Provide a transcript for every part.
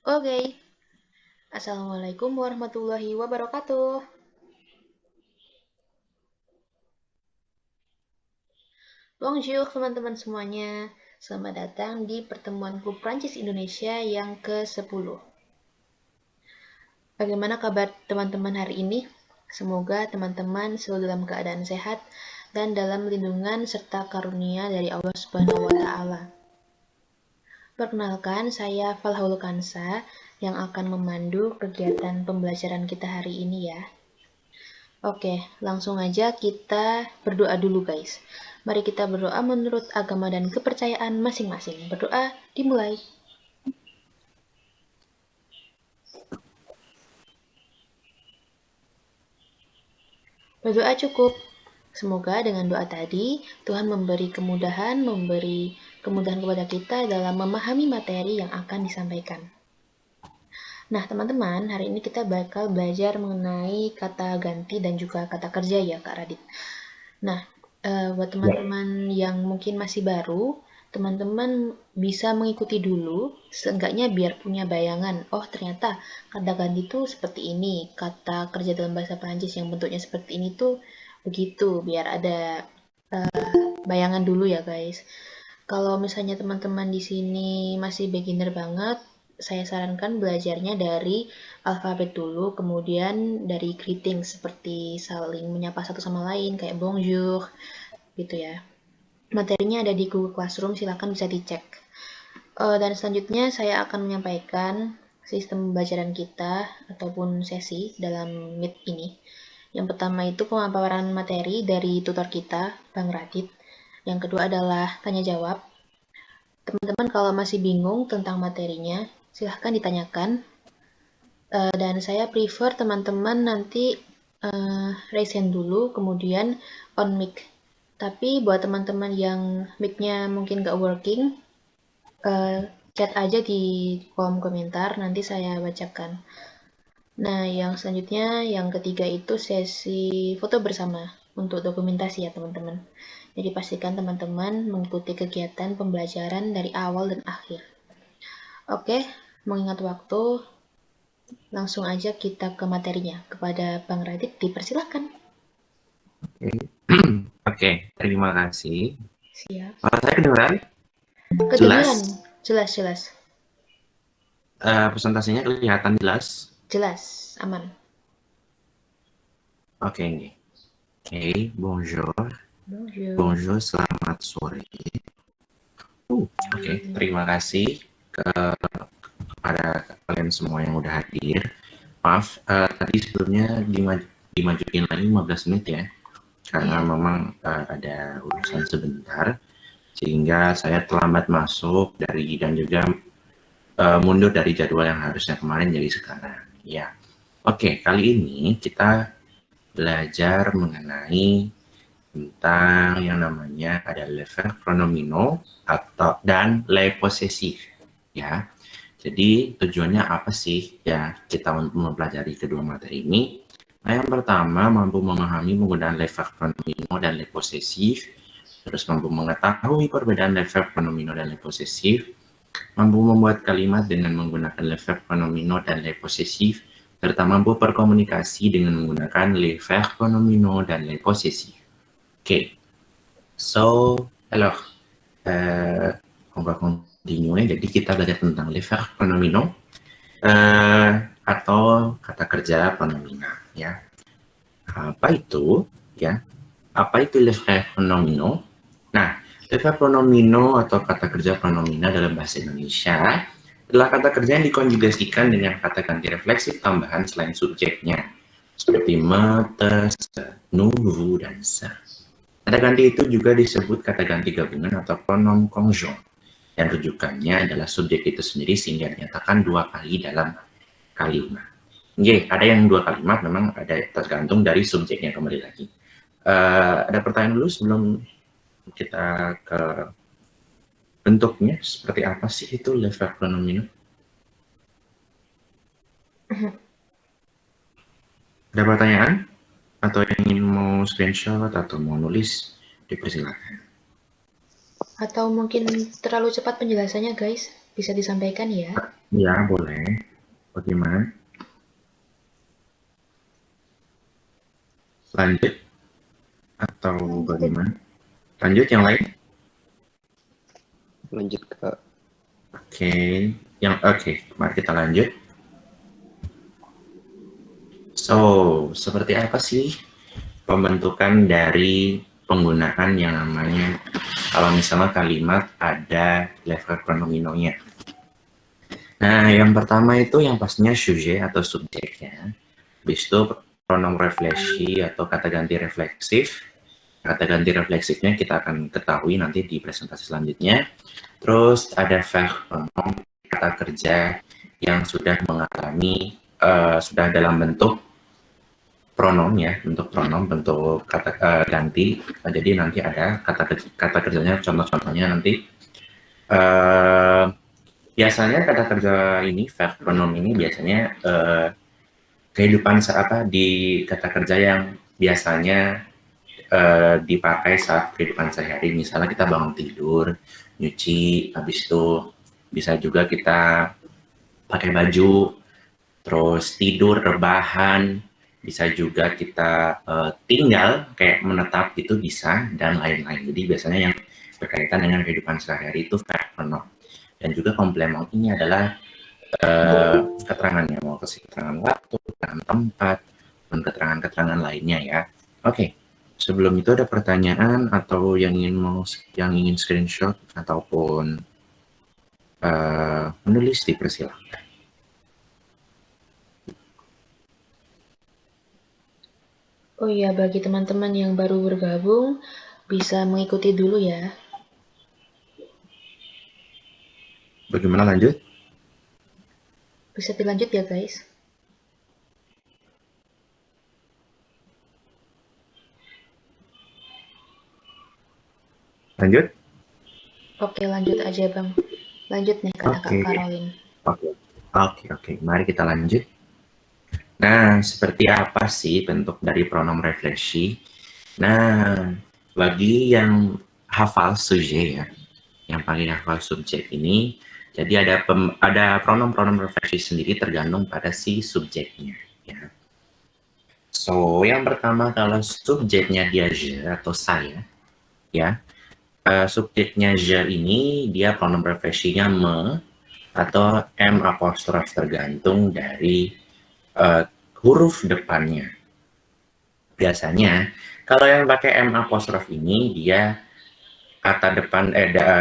Oke, Assalamualaikum warahmatullahi wabarakatuh. Bonjour teman-teman semuanya. Selamat datang di pertemuan Klub Prancis Indonesia yang ke-10. Bagaimana kabar teman-teman hari ini? Semoga teman-teman selalu dalam keadaan sehat dan dalam lindungan serta karunia dari Allah Subhanahu wa taala. Perkenalkan, saya Falhaul Kansa yang akan memandu kegiatan pembelajaran kita hari ini ya. Oke, langsung aja kita berdoa dulu guys. Mari kita berdoa menurut agama dan kepercayaan masing-masing. Berdoa dimulai. Berdoa cukup. Semoga dengan doa tadi, Tuhan memberi kemudahan kepada kita dalam memahami materi yang akan disampaikan. Nah, teman-teman, hari ini kita bakal belajar mengenai kata ganti dan juga kata kerja ya, Kak Radit. Nah, buat teman-teman yang mungkin masih baru, teman-teman bisa mengikuti dulu, seenggaknya biar punya bayangan. Oh, ternyata kata ganti itu seperti ini, kata kerja dalam bahasa Perancis yang bentuknya seperti ini tuh begitu, biar ada bayangan dulu ya guys. Kalau misalnya teman-teman di sini masih beginner banget, saya sarankan belajarnya dari alfabet dulu, kemudian dari greeting seperti saling menyapa satu sama lain kayak bonjour gitu ya. Materinya ada di Google Classroom, silakan bisa dicek. Dan selanjutnya saya akan menyampaikan sistem pembelajaran kita ataupun sesi dalam Meet ini. Yang pertama itu pemaparan materi dari tutor kita, Bang Radit. Yang kedua adalah tanya jawab. Teman-teman kalau masih bingung tentang materinya, silahkan ditanyakan. Dan saya prefer teman-teman nanti raise hand dulu, kemudian on mic. Tapi buat teman-teman yang mic-nya mungkin nggak working, chat aja di kolom komentar, nanti saya bacakan. Nah, yang selanjutnya, yang ketiga itu sesi foto bersama untuk dokumentasi ya teman-teman. Jadi pastikan teman-teman mengikuti kegiatan pembelajaran dari awal dan akhir. Oke, mengingat waktu, langsung aja kita ke materinya. Kepada Bang Radit, dipersilakan. Oke, terima kasih. Siap. Saya kedengeran? Kedengaran? Jelas? Jelas. Presentasinya kelihatan jelas? Jelas, aman. Oke, bonjour. Bonjour. Bonjour, selamat sore. Oke, terima kasih kepada kalian semua yang udah hadir. Maaf, tadi sebelumnya dimajuin lagi 15 menit ya. Karena memang ada urusan sebentar. Sehingga saya terlambat masuk dan juga mundur dari jadwal yang harusnya kemarin jadi sekarang. Ya, oke, kali ini kita belajar mengenai tentang yang namanya ada le verbe pronomino dan le possessif. Ya, jadi tujuannya apa sih ya kita untuk mempelajari kedua materi ini? Nah, yang pertama mampu memahami penggunaan le verbe pronomino dan le possessif, terus mampu mengetahui perbedaan le verbe pronomino dan le possessif, mampu membuat kalimat dengan menggunakan le verbe pronomino dan le possessif, serta mampu berkomunikasi dengan menggunakan le verbe pronomino dan le possessif. Oke, so, alors, on va continuer. Jadi kita belajar tentang le verbe pronomino atau kata kerja pronomina. Ya, apa itu? Ya, apa itu le verbe pronomino? Nah, le verbe pronomino atau kata kerja pronomina dalam bahasa Indonesia adalah kata kerja yang dikonjugasikan dengan kata ganti refleksif tambahan selain subjeknya, seperti me, te, se, nu, vous, dan sa. Kata ganti itu juga disebut kata ganti gabungan atau pronom conjung, yang rujukannya adalah subjek itu sendiri sehingga dinyatakan dua kali dalam kalimat. Oke, ada yang dua kalimat, memang ada tergantung dari subjeknya kembali lagi. Ada pertanyaan dulu sebelum kita ke bentuknya, seperti apa sih itu le verbe pronomino? Ada pertanyaan? Atau yang ingin mau screenshot atau mau nulis, dipersilakan. Atau mungkin terlalu cepat penjelasannya guys, bisa disampaikan ya. Ya, boleh. Bagaimana? Lanjut atau Lanjut. bagaimana? Lanjut yang lain? Lanjut Kak. Oke. Oke, mari kita lanjut. So, seperti apa sih pembentukan dari penggunaan yang namanya kalau misalnya kalimat ada level pronominonya? Nah, yang pertama itu yang pastinya sujet atau subjeknya. Habis itu pronom refleksi atau kata ganti refleksif. Kata ganti refleksifnya kita akan ketahui nanti di presentasi selanjutnya. Terus ada verb pronom kata kerja yang sudah mengalami sudah dalam bentuk pronom ya, bentuk pronom, bentuk kata ganti. Jadi nanti ada kata kerjanya, contoh-contohnya nanti. Biasanya kata kerja ini, verb pronom ini biasanya kehidupan apa di kata kerja yang biasanya dipakai saat kehidupan sehari-hari. Misalnya kita bangun tidur, nyuci, habis itu bisa juga kita pakai baju, terus tidur, rebahan, bisa juga kita tinggal kayak menetap itu bisa, dan lain-lain. Jadi biasanya yang berkaitan dengan kehidupan sehari-hari itu verb pronom. Dan juga komplement ini adalah keterangannya, mau kasih keterangan waktu, keterangan tempat, dan keterangan-keterangan lainnya ya. Oke, sebelum itu ada pertanyaan atau yang ingin screenshot ataupun menulis, dipersilakan. Oh iya, bagi teman-teman yang baru bergabung, bisa mengikuti dulu ya. Bagaimana lanjut? Bisa dilanjut ya guys. Lanjut? Oke, lanjut aja Bang. Lanjut nih kata Kak Caroline. Oke. Mari kita lanjut. Nah, seperti apa sih bentuk dari pronom refleksi? Nah, bagi yang hafal sujet ya, yang paling hafal subjek ini, jadi ada pronom-pronom refleksi sendiri tergantung pada si subjeknya. Ya. So, yang pertama kalau subjeknya dia je atau saya, ya, subjeknya je ini dia pronom refleksinya me atau m apostrof tergantung dari huruf depannya. Biasanya kalau yang pakai m apostrof ini dia kata depan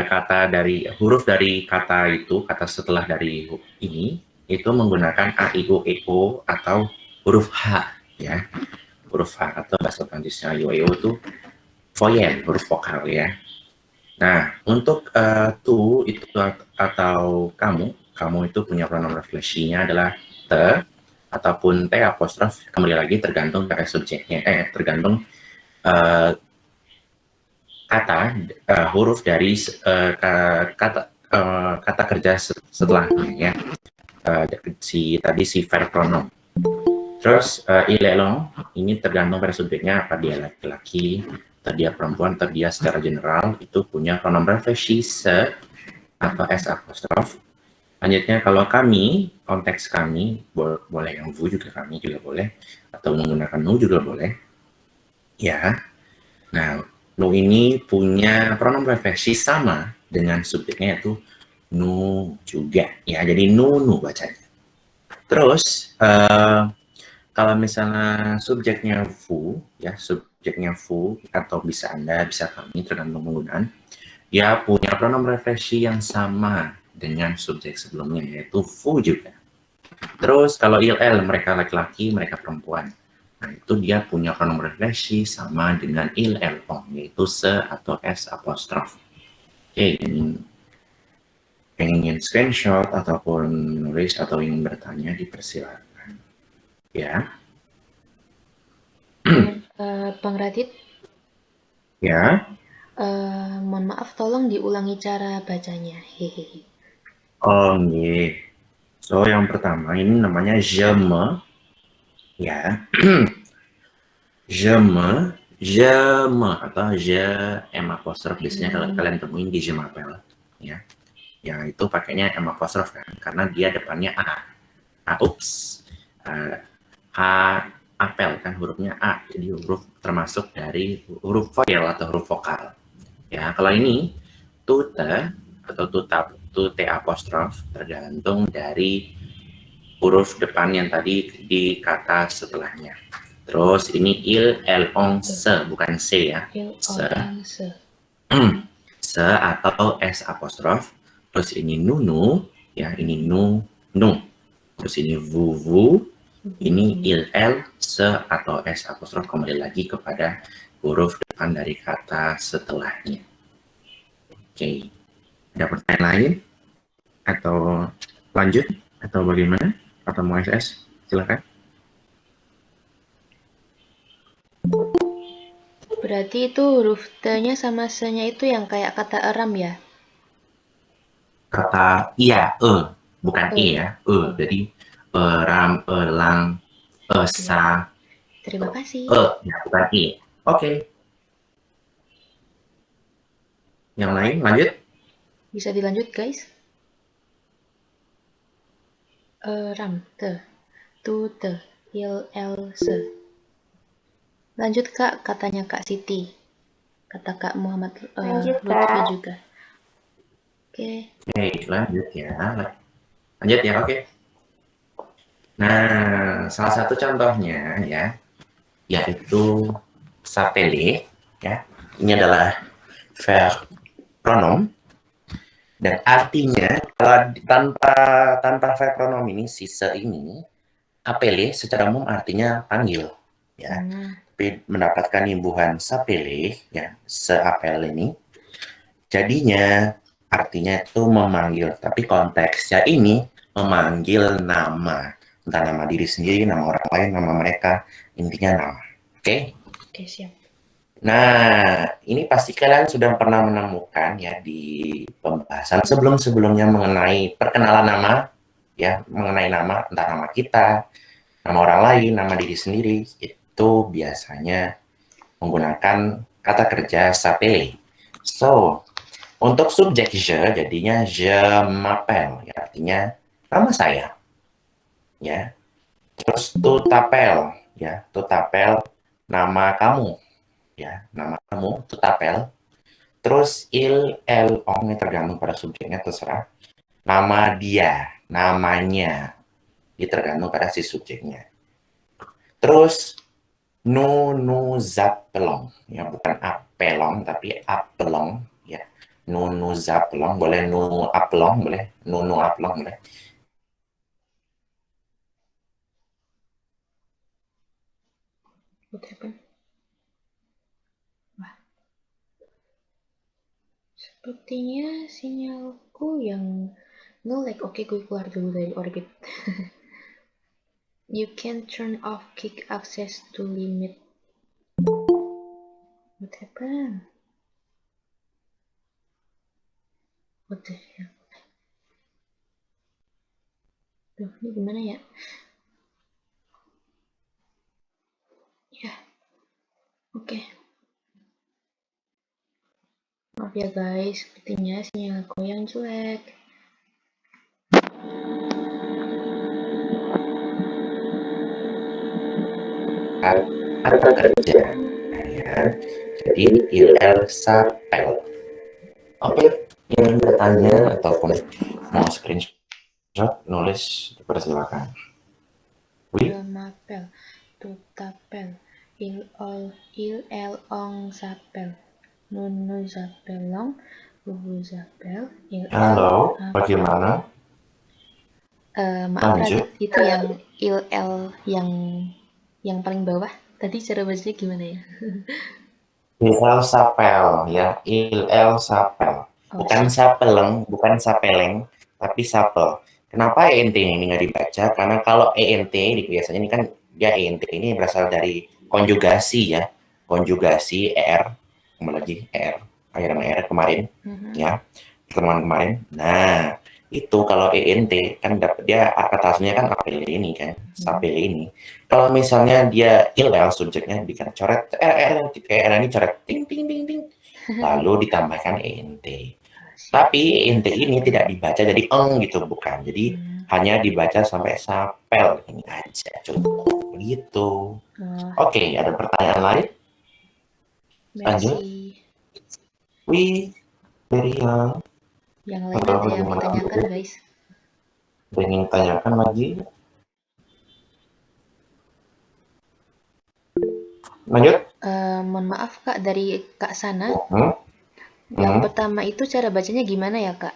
kata dari huruf dari kata itu, kata setelah dari ini itu menggunakan a i u e o atau huruf h ya. Huruf h atau bahasa Prancisnya yo itu voyel, huruf vokal ya. Nah, untuk tu itu atau kamu itu punya pronom refleksinya adalah te ataupun t apostrof, kembali lagi tergantung dari subjeknya, tergantung kata huruf dari kata kerja setelahnya ya. Si verb pronom. Terus il est long ini tergantung pada subjeknya, apa dia laki-laki, atau dia perempuan, atau dia secara general itu punya pronom refleksi se atau s apostrof. Selanjutnya kalau kami, konteks kami, boleh yang vous juga, kami juga boleh, atau menggunakan nous juga boleh. Ya, nah nous ini punya pronom refleksi sama dengan subjeknya, yaitu nous juga. Ya, jadi nous bacanya. Terus, kalau misalnya subjeknya vous, ya subjeknya vous, atau bisa Anda, bisa kami, tergantung penggunaan, dia punya pronom refleksi yang sama dengan subjek sebelumnya, yaitu vous juga. Terus kalau il, mereka laki-laki, mereka perempuan. Nah, itu dia punya pronom refleksi sama dengan il, on, yaitu se atau s apostrof. Oke, ingin screenshot ataupun menulis atau ingin bertanya, dipersilakan. Ya. Bang Radit. Ya. Mohon maaf, tolong diulangi cara bacanya. Hehehe. Oh, iya. So, yang pertama ini namanya je me. Ya. Je me atau je m apostrof biasanya kalau kalian temuin di je m'appelle. Ya. Ya, itu pakainya M apostrof kan, karena dia depannya A. Ups. H apel kan hurufnya A, jadi huruf termasuk dari huruf vowel atau huruf vokal. Ya, kalau ini tute atau tute apostrof tergantung dari huruf depan yang tadi di kata setelahnya. Terus ini il, el, ong, se, bukan c ya. Se. Se atau s apostrof. Terus ini nunu, ya ini nu, nu. Terus ini vu, ini il, el, se atau s apostrof kembali lagi kepada huruf depan dari kata setelahnya. Oke. Ada pertanyaan lain? Atau lanjut? Atau bagaimana? Atau mau SS? Silakan. Berarti itu huruf T-nya sama S-nya itu yang kayak kata eram ya? Kata iya, bukan ya, jadi ram, elang, esa, Terima kasih. ya bukan i. Oke. Yang lain lanjut. Bisa dilanjut guys. Ram, te, tu, te, il, el, se. Lanjut Kak, katanya Kak Siti. Kata Kak Muhammad Lutfi juga. Oke. Oke, lanjut ya. Lanjut ya, oke. Nah, salah satu contohnya ya, yaitu sapele, ya. Ini adalah verb pronom dan artinya kalau tanpa verb pronom ini si se ini apele secara umum artinya panggil ya. Tapi mendapatkan imbuhan sapele ya, seapel ini jadinya artinya itu memanggil, tapi konteksnya ini memanggil nama, entah nama diri sendiri, nama orang lain, nama mereka, intinya nama. Oke? Oke, siap. Nah, ini pasti kalian sudah pernah menemukan ya di pembahasan sebelum-sebelumnya mengenai perkenalan nama, ya, mengenai nama, entah nama kita, nama orang lain, nama diri sendiri, itu biasanya menggunakan kata kerja s'appeler. So, untuk subjek je, jadinya je m'appelle, ya, artinya nama saya. Ya. Terus tu t'appelles, ya, tu t'appelles nama kamu. Ya, nama kamu, tu t'appelles. Terus il, el, ong, ini tergantung pada subjeknya, terserah. Nama dia, namanya, ini tergantung pada si subjeknya. Terus nous appelons, ya bukan appelons tapi appelons, ya. Nous appelons, boleh nous appelons, boleh nous appelons, boleh. What happened? Wah. Sepertinya sinyalku yang nge-lag. Oke, gue keluar dulu dari orbit. You can turn off kick access to limit. What happened? What the hell? Duh, ini gimana ya? Ya, oke. Maaf ya guys, sepertinya sinyalku yang jelek. Kata kerja, ya. Jadi il, el, s'appelle. Oke, yang bertanya ataupun mau screenshot, nulis, dipersilakan. Je m'appelle, tu t'appelles, il, elle, on s'appelle, nous nous appelons, vous vous appelez, il, Halo, bagaimana? maaf Lanjut. Radit, itu yang il, el, yang paling bawah. Tadi cara bacanya gimana ya? Il s'appelle, ya. Il s'appelle. Bukan sapeleng, bukan sapeleng, tapi sapel. Kenapa ENT ini nggak dibaca? Karena kalau ENT, biasanya ini kan, dia ENT ini berasal dari konjugasi ya. Konjugasi ER, kembali lagi ER, akhiran ER kemarin, ya. Pertemuan kemarin. Nah, itu kalau ENT kan dapat dia kata aslinya kan apel ini kan, sapel ini. Kalau misalnya dia ilal subjeknya bikin coret ini coret ting ting ting ting, lalu ditambahkan ENT. Tapi inti ini tidak dibaca jadi eng gitu, bukan. Jadi hanya dibaca sampai sapel ini aja, cukup gitu. Oh, Oke, ada pertanyaan lain? Lanjut. merci. Wih, dari Yang lain ada yang bagaimana? ditanyakan, guys. Ingin tanyakan lagi? Lanjut. Mohon maaf Kak, dari Kak Sana. Hmm? Yang Hmm? pertama itu cara bacanya gimana ya Kak?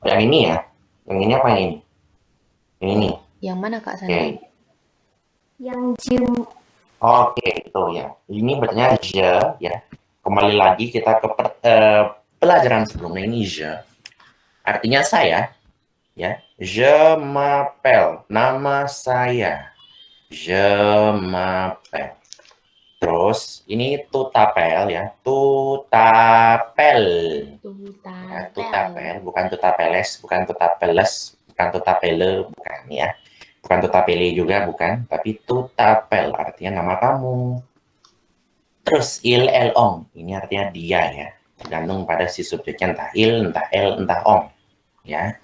Yang ini ya? Yang ini apa ini? Yang ini. Yang mana Kak Sana? Oke. Yang gym. Oke, itu ya. Ini bacanya je ya. Kembali lagi kita ke pelajaran sebelumnya, ini je. Artinya saya ya. Je m'appelle, nama saya. Je m'appelle. Terus ini tutapel ya. Tutapel. Ya, tutapel, bukan tutapeles, bukan tutapeles, bukan tutapele, bukan ya. Bukan tutapele juga, bukan. Tapi tutapel artinya nama kamu. Terus il el ong, ini artinya dia ya. Tergantung pada si subjeknya, entah il, entah el, entah ong. Ya.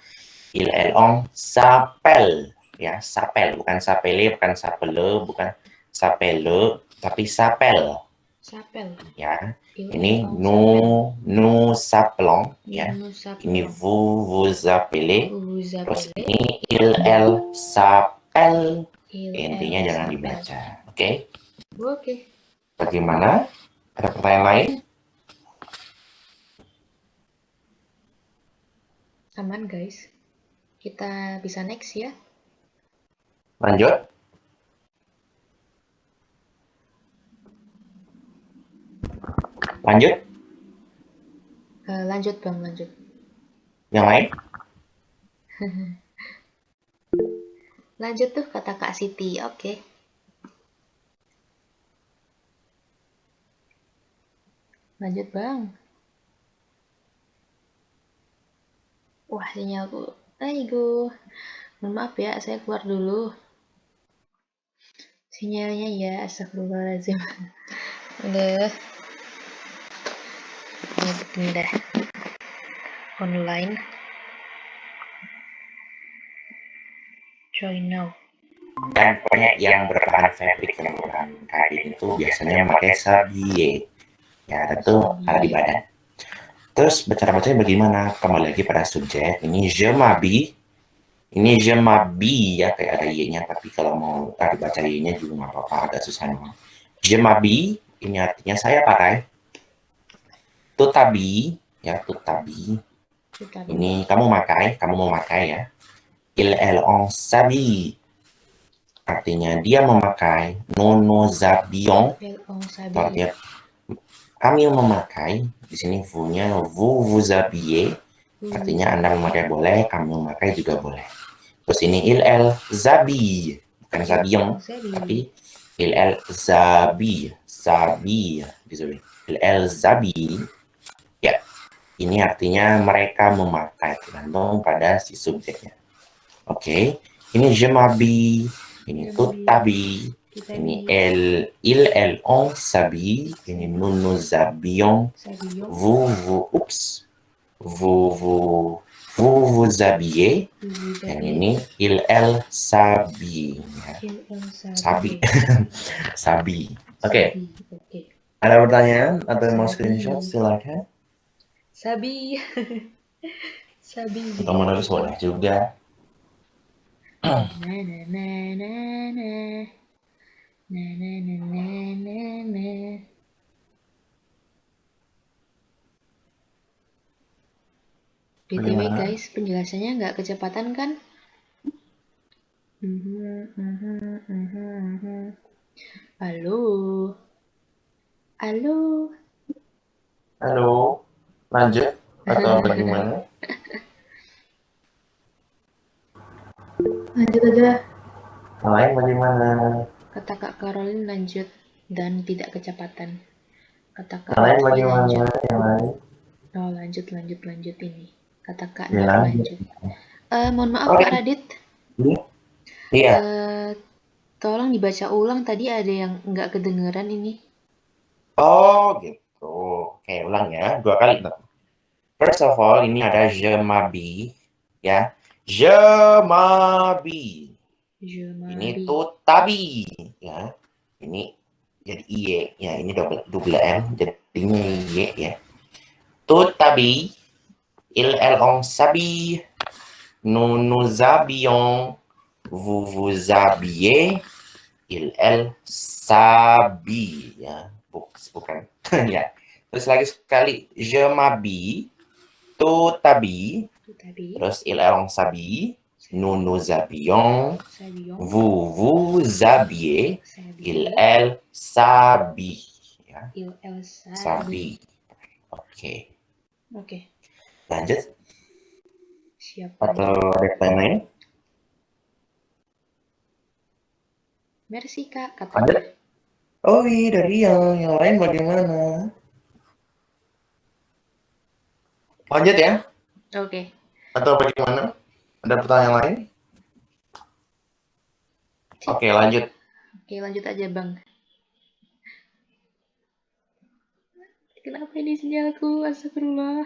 Il el ong sapel, ya, sapel, bukan sapele, bukan sapele, bukan sapele, tapi sapel. Sapel. Ya. Il Ini el ong nous appelons, ya. Nous Ini appelons. vous appelez. Vous Terus appelez. ini il elle s'appelle. Il Intinya elle jangan s'appelle. dibaca. Oke? Oke. Bagaimana? Ada pertanyaan lain? Aman guys. Kita bisa next ya. Lanjut. Lanjut. Lanjut Bang, lanjut. Yang lain? Lanjut tuh kata Kak Siti. Oke. Lanjut Bang. Wah, sinyalku. Aigo. Mohon maaf ya, saya keluar dulu. Sinyalnya ya, astagfirullahaladzim. Udah. Ini begini dah. Online. Join now. Dan pokoknya yang berbahan fabric, yang berbahan kain itu biasanya pakai sabie. Ya, tentu ada di badan. Terus cara-bacanya bagaimana? Kembali lagi pada subjek. Ini je m'habille. Ini je m'habille ya, kayak ada y-nya, tapi kalau mau dibaca y-nya juga nggak apa-apa, agak susah memang. Je m'habille, ini artinya saya pakai. Tutabi, ya tutabi. Ini kamu mau makai ya. Il elle on s'habille. Artinya dia memakai. Nous habillions. Artinya kami memakai. Di sini vous-nya vous habillez. Artinya Anda memakai boleh, kami memakai juga boleh. Terus ini il elle s'habille. Bukan s'habillons, tapi il elle s'habille. S'habille. Il elle s'habille. Ya, ini artinya mereka memakai, tergantung pada si subjeknya. Oke, ini je m'habille, ini tutabi, ini il elle on s'habille, ini nous habillons, vous vous habillez, dan ini il elle s'habille. Sabi. Sabi. Oke. Ada pertanyaan atau mau screenshot silakan. Sabi. Sabi. Atau menulis boleh juga. BTW guys, penjelasannya nggak kecepatan kan? Halo. Halo. Halo. Lanjut atau bagaimana? Lanjut aja. Yang lain bagaimana? Kata Kak Caroline lanjut dan tidak kecepatan. Kata Kak Yang lain Lutfi bagaimana? lanjut. Yang lain? Oh lanjut ini. Kata Kak Ya, Nur lanjut. Mohon maaf Oke. Kak Radit. Iya. Tolong dibaca ulang, tadi ada yang nggak kedengeran ini. Oh gitu. Oke, ulang ya. 2 kali. First of all, ini ada je m'habille, ya. Je m'habille. Ini tout habille, ya. Ini jadi iye, ya. Ini double M, jadinya iye, ya. Tout habille, il, elle, on s'habille, nous nous habillons, vous vous habillez, il, elle s'habille, ya. Bukan, ya. Terus lagi sekali, je m'habille, tout habille, terus il, elle, on s'habille, nous nous habillons, vous vous habillez, il, elle s'habille, ya. S'habille. Oke. Lanjut. Siap. Atau ada pertanyaan lain? Merci Kak, Lanjut. katanya. Oh iya, dari yang lain bagaimana? Lanjut ya? Oke. Atau bagaimana? Ada pertanyaan lain? Oke, lanjut. Oke, lanjut aja Bang. Kenapa ini sinyalku? Astagfirullah.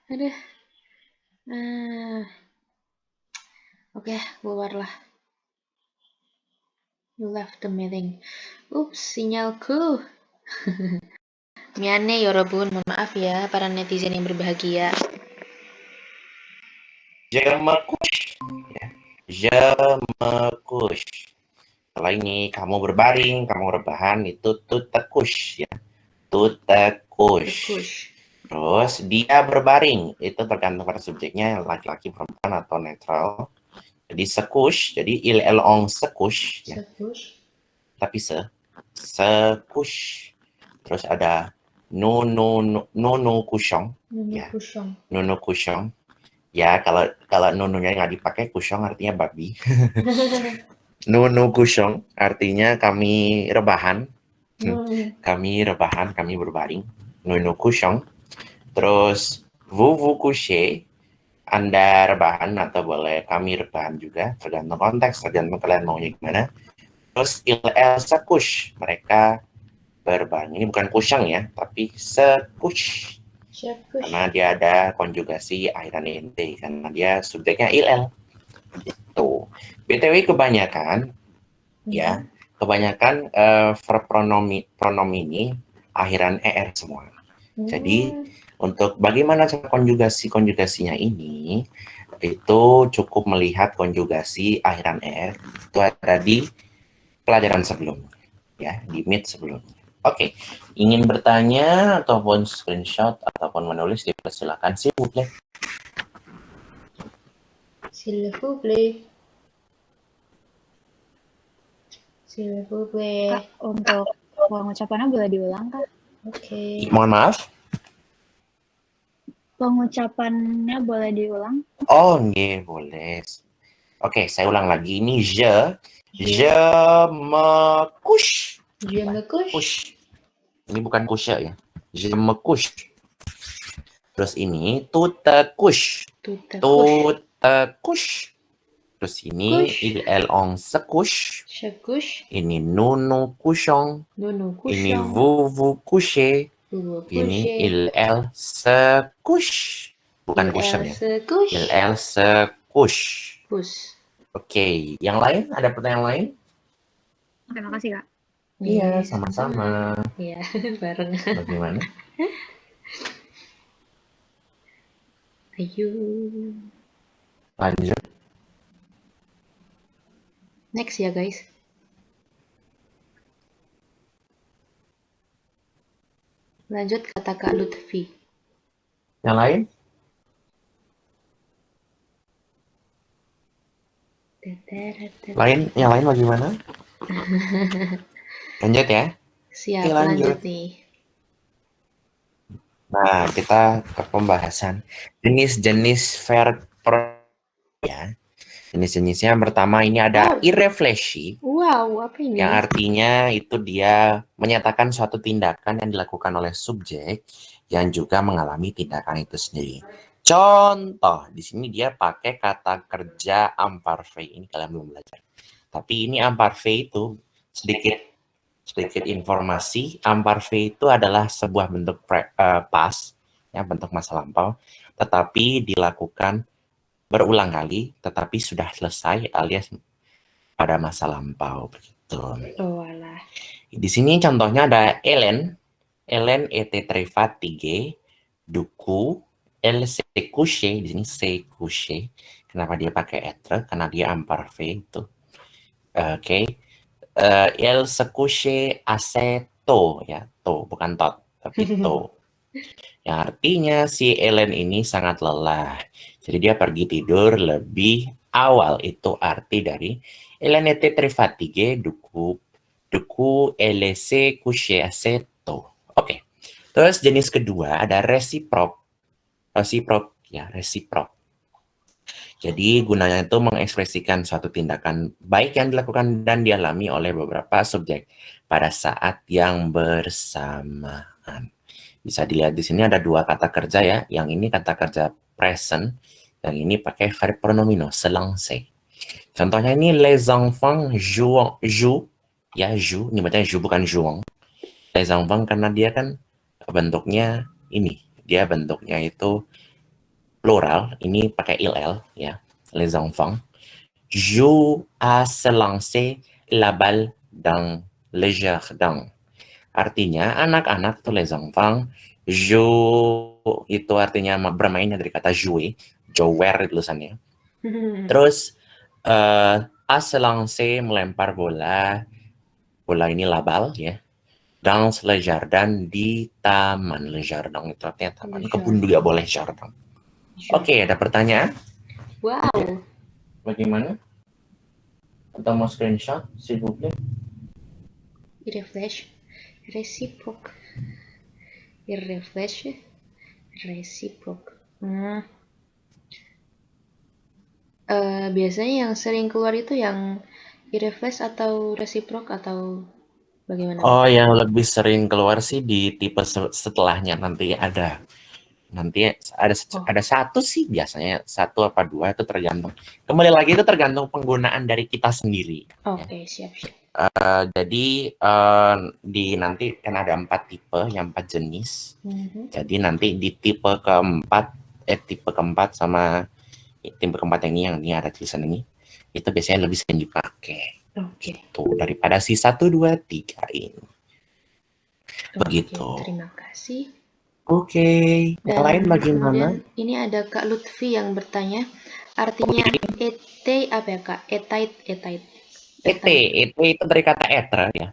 Aduh. Oke, keluarlah. You left the meeting. Ups, sinyalku. Miane yorobun, mohon maaf ya para netizen yang berbahagia. Je me couche. Je me couche. Kalau ini kamu berbaring, kamu rebahan, itu tu te couche, ya. Tu te couche. Terus dia berbaring, itu tergantung pada subjeknya, laki-laki, perempuan, atau netral. Jadi se couche, jadi il, elle, on se couche, ya. Tapi se couche. Terus ada nous couchons, ya. Nous couchons. Ya, kalau nununya nggak dipakai, couchons artinya babi. Nous couchons artinya kami rebahan. Kami rebahan, kami berbaring. Nous couchons. Terus vous couchez, Anda rebahan, atau boleh kami rebahan juga, tergantung konteks, tergantung kalian maunya gimana. Terus il, elle, se couche, mereka berbaring. Ini bukan couchant ya, tapi se couche. Karena dia ada konjugasi akhiran ente, karena dia subjeknya il, elle. Gitu. BTW kebanyakan, ya, kebanyakan verb pronom ini akhiran er semua. Jadi untuk bagaimana cara konjugasinya ini, itu cukup melihat konjugasi akhiran er itu ada di pelajaran sebelumnya, ya, di Meet sebelumnya. Oke, ingin bertanya ataupun screenshot ataupun menulis, dipersilakan. S'il vous plaît. S'il vous plaît. Kak, untuk pengucapannya boleh diulang, Kak? Oke. Mohon maaf. Pengucapannya boleh diulang? Oh, nggih, boleh. Oke, saya ulang lagi. Ini je me couche. Je me couche. Ini bukan couche ya. Je me couche. Terus ini tu te couche. Tu te couche. Terus ini il, elle, on se couche. Ini nous couchons. Ini vous couchez. Ini il, elle se couche. Bukan couche ya. Il, elle se couche. Oke, yang lain? Ada pertanyaan lain? Oke, makasih, Kak. Iya, sama-sama. Iya, bareng. Bagaimana? Ayo. Lanjut. Next ya, guys. Lanjut kata Kak Lutfi. Yang lain? Yang lain bagaimana? Lanjut ya. Siap, Oke, lanjut nih. Nah, kita ke pembahasan jenis-jenis verb ya. Jenis-jenisnya pertama ini ada irrefleksi. Wow, apa ini? Yang artinya itu dia menyatakan suatu tindakan yang dilakukan oleh subjek yang juga mengalami tindakan itu sendiri. Contoh, di sini dia pakai kata kerja imparfait. Ini kalian belum belajar. Tapi ini imparfait itu sedikit informasi. Imparfait itu adalah sebuah bentuk past ya bentuk masa lampau, tetapi dilakukan berulang kali, tetapi sudah selesai alias pada masa lampau begitu. Oh alah. Di sini contohnya ada Ellen. Ellen était très fatiguée. Du coup, elle s'est couchée. Di sini s'est couchée. Kenapa dia pakai être? Karena dia imparfait itu. Oke. Elle se couchait assez tôt ya, tôt bukan tot, tapi tôt. Yang artinya si Ellen ini sangat lelah. Jadi dia pergi tidur lebih awal. Itu arti dari Ellen était très fatiguée. Du coup, elle s'est couchée assez tôt. Oke. Terus jenis kedua ada reciproc. Reciproc ya, reciproc. Jadi gunanya itu mengekspresikan suatu tindakan baik yang dilakukan dan dialami oleh beberapa subjek pada saat yang bersamaan. Bisa dilihat di sini ada dua kata kerja ya. Yang ini kata kerja present, yang ini pakai verb pronomino, se lancer. Contohnya ini les enfants jouent, ya joue, ini bacanya joue bukan jouent. Les enfants karena dia kan bentuknya ini, dia bentuknya itu plural, ini pakai il ya. Les enfants jouent à se lancer la balle dans le jardin. Artinya anak-anak tuh les enfants jouent itu artinya bermain dari kata jouer, jouer tulisannya. Terus à se lancer melempar bola, bola ini la balle ya. Dans le jardin di taman, le jardin itu artinya taman, kebun juga boleh jardin. Oke, ada pertanyaan? Wow. Bagaimana? Atau mau screenshot, s'il vous plaît? Irreflex. Reciproc. Irreflex. Reciproc. Biasanya yang sering keluar itu yang irreflex atau reciproc atau bagaimana? Oh, yang lebih sering keluar sih di tipe setelahnya nanti ada. Nanti ada satu sih biasanya, satu apa dua itu tergantung. Kembali lagi itu tergantung penggunaan dari kita sendiri. Oke, siap. Jadi di nanti kan ada 4 tipe, yang 4 jenis. Jadi nanti di tipe keempat sama tipe keempat yang ini ada tulisan ini, itu biasanya lebih sering dipakai. Oke. Gitu, daripada si 1, 2, 3 ini. Begitu. Terima kasih. Oke. Yang lain bagaimana? Ini ada Kak Lutfi yang bertanya, artinya ete apa ya Kak? Etait. Ete itu dari kata etre ya.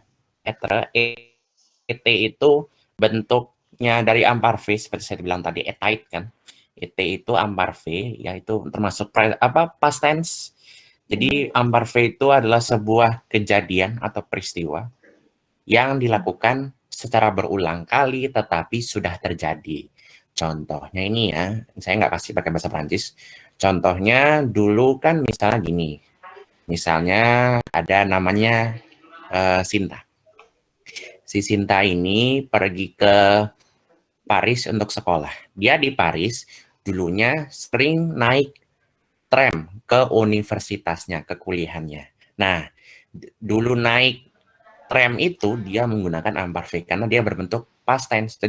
Ete itu bentuknya dari imparfait seperti saya bilang tadi, etait kan. Ete itu imparfait, yaitu termasuk past tense. Jadi imparfait itu adalah sebuah kejadian atau peristiwa yang dilakukan secara berulang kali tetapi sudah terjadi. Contohnya ini ya, saya nggak kasih pakai bahasa Prancis. Contohnya dulu kan misalnya gini. Misalnya ada namanya Sinta. Si Sinta ini pergi ke Paris untuk sekolah. Dia di Paris dulunya sering naik tram ke universitasnya, ke kuliahannya. Nah, dulu naik tram itu dia menggunakan imparfait karena dia berbentuk past tense.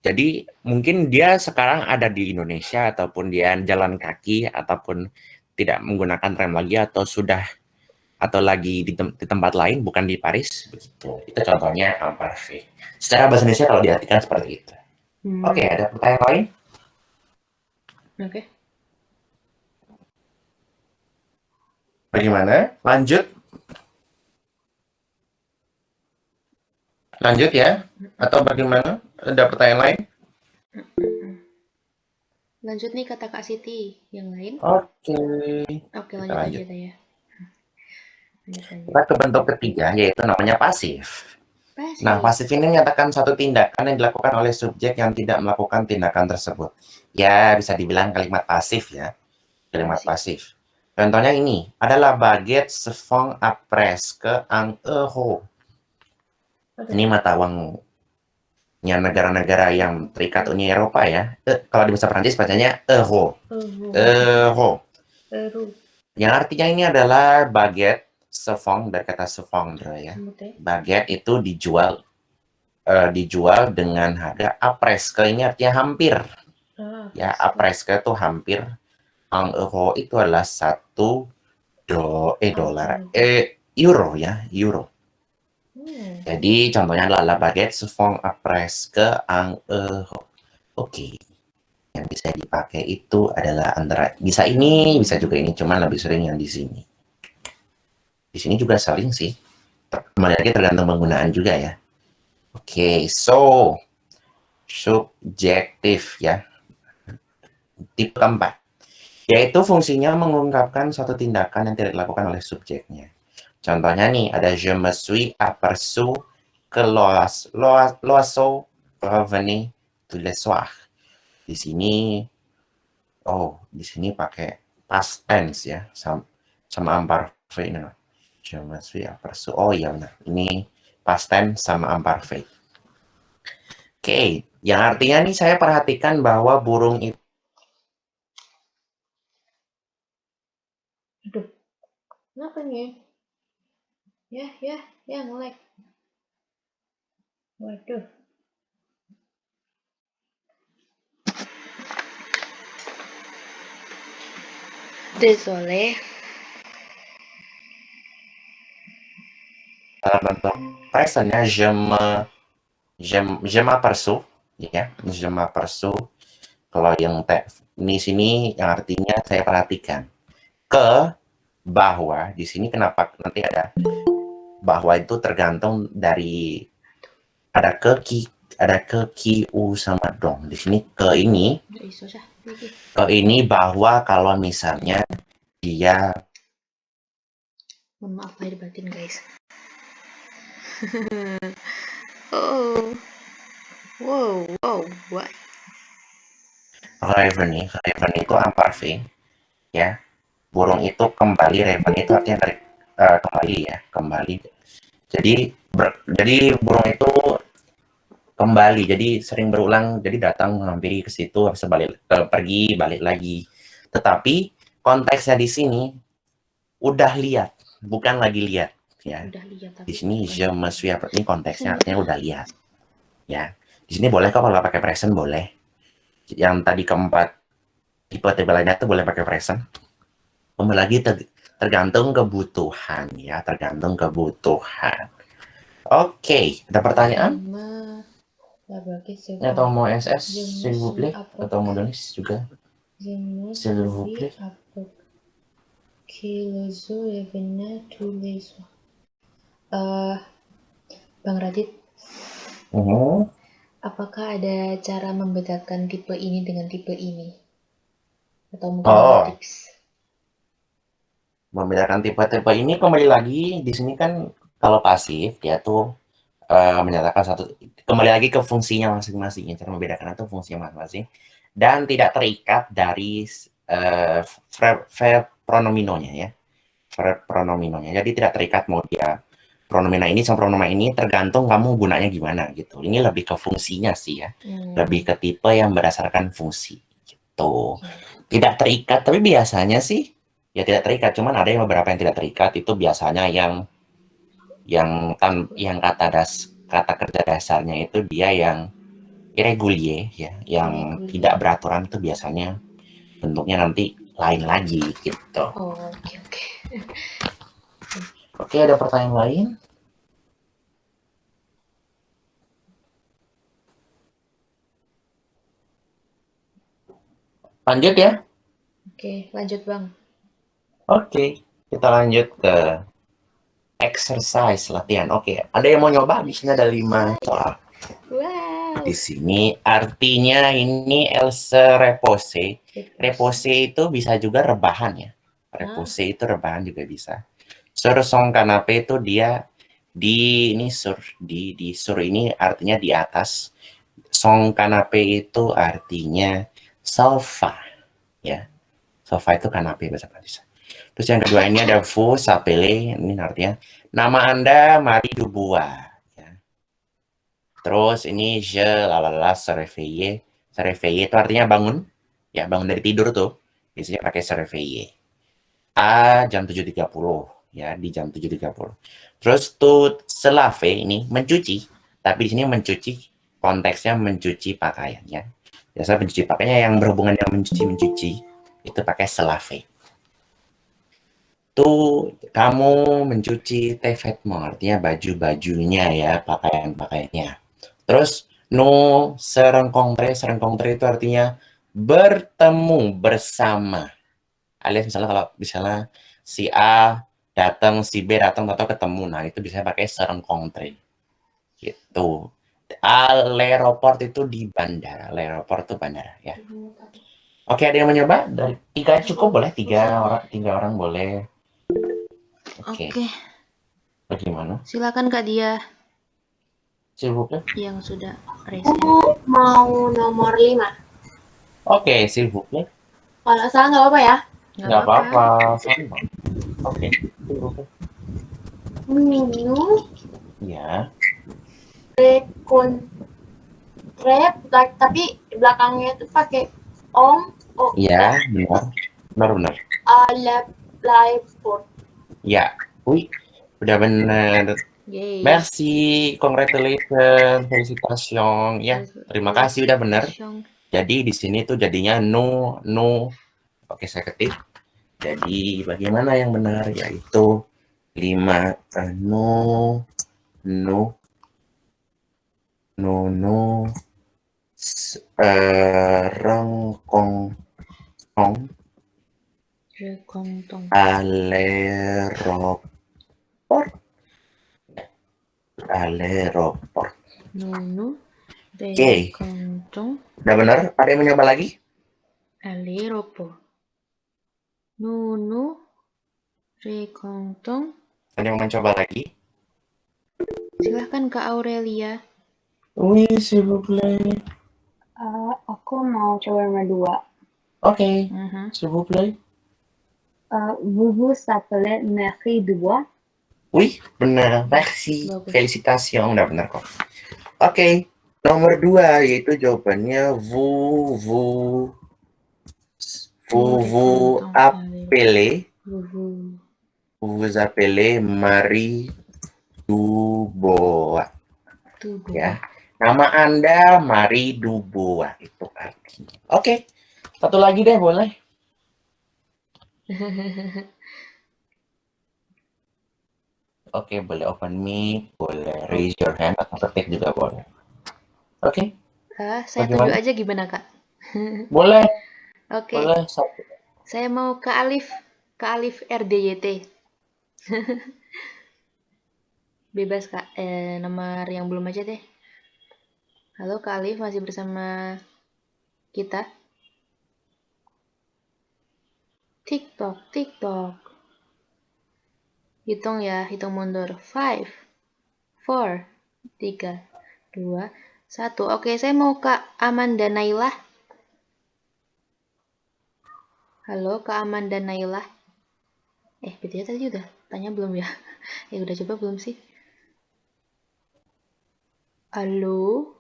Jadi mungkin dia sekarang ada di Indonesia ataupun dia jalan kaki ataupun tidak menggunakan tram lagi atau lagi di tempat lain bukan di Paris begitu. Itu contohnya imparfait. Secara bahasa Indonesia kalau diartikan seperti itu. Oke, ada pertanyaan lain? Oke. Bagaimana? Lanjut ya? Atau bagaimana? Ada pertanyaan lain? Lanjut nih kata Kak Siti. Yang lain? Oke, lanjut aja ya. Kita ke bentuk ketiga, yaitu namanya pasif. Nah, pasif ini menyatakan suatu tindakan yang dilakukan oleh subjek yang tidak melakukan tindakan tersebut. Ya, bisa dibilang kalimat pasif ya. Kalimat pasif. Contohnya ini, adalah baguette se font après que 1 euro. Ini mata uangnya negara-negara yang terikat Uni Eropa ya. Kalau di bahasa Prancis bacanya euro. Euro. Yang artinya ini adalah baguette se font dari kata se fondre ya. Baguette itu dijual dijual dengan harga après-ske, ini artinya hampir. Ya, après-ske itu hampir. En euro itu adalah 1 dolar, euro ya, euro. Jadi contohnya adalah la baguette se font après-ske en euro. Oke. Yang bisa dipakai itu adalah antara bisa ini, bisa juga ini, cuman lebih sering yang di sini. Di sini juga sering sih. Kembali lagi tergantung penggunaan juga ya. Oke, so subjektif ya. Tipe keempat, yaitu fungsinya mengungkapkan suatu tindakan yang tidak dilakukan oleh subjeknya. Contohnya nih, ada je me suis aperçu que l'oiseau revenait tous les soirs. Di sini, di sini pakai past tense ya, sama imparfait. Je me suis aperçu. Oh iya benar, ini past tense sama imparfait. Oke, yang artinya nih saya perhatikan bahwa burung itu. Aduh, kenapa nih? Ya, nge-lag. Waduh. Désolé. Dalam bentuk presentnya je m'aperçu ya, je m'aperçu. Kalau yang di sini yang artinya saya perhatikan ke bahwa, di sini kenapa nanti ada bahwa itu tergantung dari ada ke ki u sama dong. Di sini ke ini bahwa kalau misalnya dia, mohon maaf lahir batin guys. What? Raven itu imparfait ya. Burung itu kembali, Raven itu artinya dari kembali ya, kembali. Jadi burung itu kembali, jadi sering berulang, jadi datang hampir ke situ, habis pergi, balik lagi. Tetapi konteksnya di sini udah lihat, bukan lagi lihat ya. Udah lihat, tapi di sini je me suis, ini konteksnya artinya udah lihat ya. Di sini boleh kok kalau pakai present, boleh. Yang tadi keempat tipe lainnya tuh boleh pakai present. Kembali lagi tergantung kebutuhan ya, tergantung kebutuhan. Oke, ada pertanyaan? Atau mau SS, s'il vous plaît? Atau mau nulis juga? S'il vous plaît? Bang Radit, apakah ada cara membedakan tipe ini dengan tipe ini? Atau mungkin tips? Membedakan tipe-tipe ini kembali lagi di sini kan kalau pasif dia tuh menyatakan kembali lagi ke fungsinya masing-masing. Cara membedakan itu fungsinya masing-masing dan tidak terikat dari verb pronominonya ya. Verb pronominonya. Jadi tidak terikat mau dia pronomina ini sama pronomina ini, tergantung kamu gunanya gimana gitu. Ini lebih ke fungsinya sih ya. Lebih ke tipe yang berdasarkan fungsi gitu. Tidak terikat, tapi biasanya sih ya tidak terikat, cuman ada yang beberapa yang tidak terikat, itu biasanya yang kata kerja dasarnya itu dia yang irregulier ya, yang tidak beraturan, itu biasanya bentuknya nanti lain lagi gitu. Oke. Oke, ada pertanyaan lain? Lanjut ya? Oke, lanjut Bang. Oke, kita lanjut ke exercise latihan. Oke, ada yang mau nyoba? Di sini ada 5 soal. Wow. Di sini artinya ini else repose. Repose itu bisa juga rebahan ya. Repose itu rebahan juga bisa. Sur son canapé itu dia di sur ini artinya di atas. Son canapé itu artinya sofa ya. Sofa itu canapé bahasa Prancis. Terus yang kedua ini ada vous s'appelez, ini artinya nama Anda Marie Dubois ya. Terus ini je se réveiller. Se réveiller itu artinya bangun. Ya, bangun dari tidur tuh. Biasanya pakai se réveiller. Jam 7.30 ya, di jam 7.30. Terus tuh se laver ini mencuci. Tapi di sini mencuci, konteksnya mencuci pakaian ya. Biasa mencuci pakaian yang berhubungan dengan mencuci itu pakai se laver. Tuh kamu mencuci tes vêtements, artinya baju-bajunya ya, pakaian-pakaiannya. Terus no se rencontre itu artinya bertemu bersama. Alias misalnya kalau misalnya si A datang, si B datang atau ketemu, nah itu bisa pakai se rencontre. Gitu. L'aéroport itu di bandara. L'aéroport itu bandara ya. Oke, ada yang mencoba? Dari 3 cukup boleh? 3 orang boleh. Oke. Oke, Bagaimana? silakan Kak Dia S'il vous plaît. yang sudah raise hand. Aku mau nomor 5. Oke, s'il vous plaît. Kalau salah nggak apa-apa ya. Nggak apa-apa. Sama. Oke, s'il vous plaît. Menu Ya. recontrep, tapi belakangnya itu pakai o Iya, benar. Benar. l'airport. Ya. Wih, udah benar. Yeay. Merci, congratulations, felicitation. Ya, terima kasih udah benar. Jadi di sini tuh jadinya no. Oke, saya ketik. Jadi bagaimana yang benar? Yaitu 5 no rengkong Rekontong. aeroport. Nunu. Oke. Rekontong. Udah benar? Ada yang mencoba lagi? Aleropo. Nunu. Rekontong. Ada yang mencoba lagi? Silahkan Kak Aurelia. Oui, s'il vous plaît. Aku mau coba nomor 2. Oke, s'il vous plaît. Vous vous appelez Marie Dubois? Wih, benar. Merci. Bagus. Felicitation. Udah benar kok. Oke, nomor 2 yaitu jawabannya vous appelez. Vous appelez Marie Dubois. Ya, nama Anda Marie Dubois itu artinya. Oke, satu lagi deh boleh. Oke, boleh open mic, boleh raise your hand atau ketik juga boleh. Oke, Saya bagaimana? tunjuk aja gimana Kak? Boleh. Oke. Boleh satu. Saya mau Kak Alif RDYT. Bebas Kak, nomor yang belum aja deh. Halo Kak Alif, masih bersama kita? TikTok. Hitung ya, hitung mundur. 5, 4, 3, 2, 1. Oke, saya mau Kak Amanda Nailah. Halo Kak Amanda Nailah. BTW tadi udah tanya belum ya? Udah coba belum sih? Halo?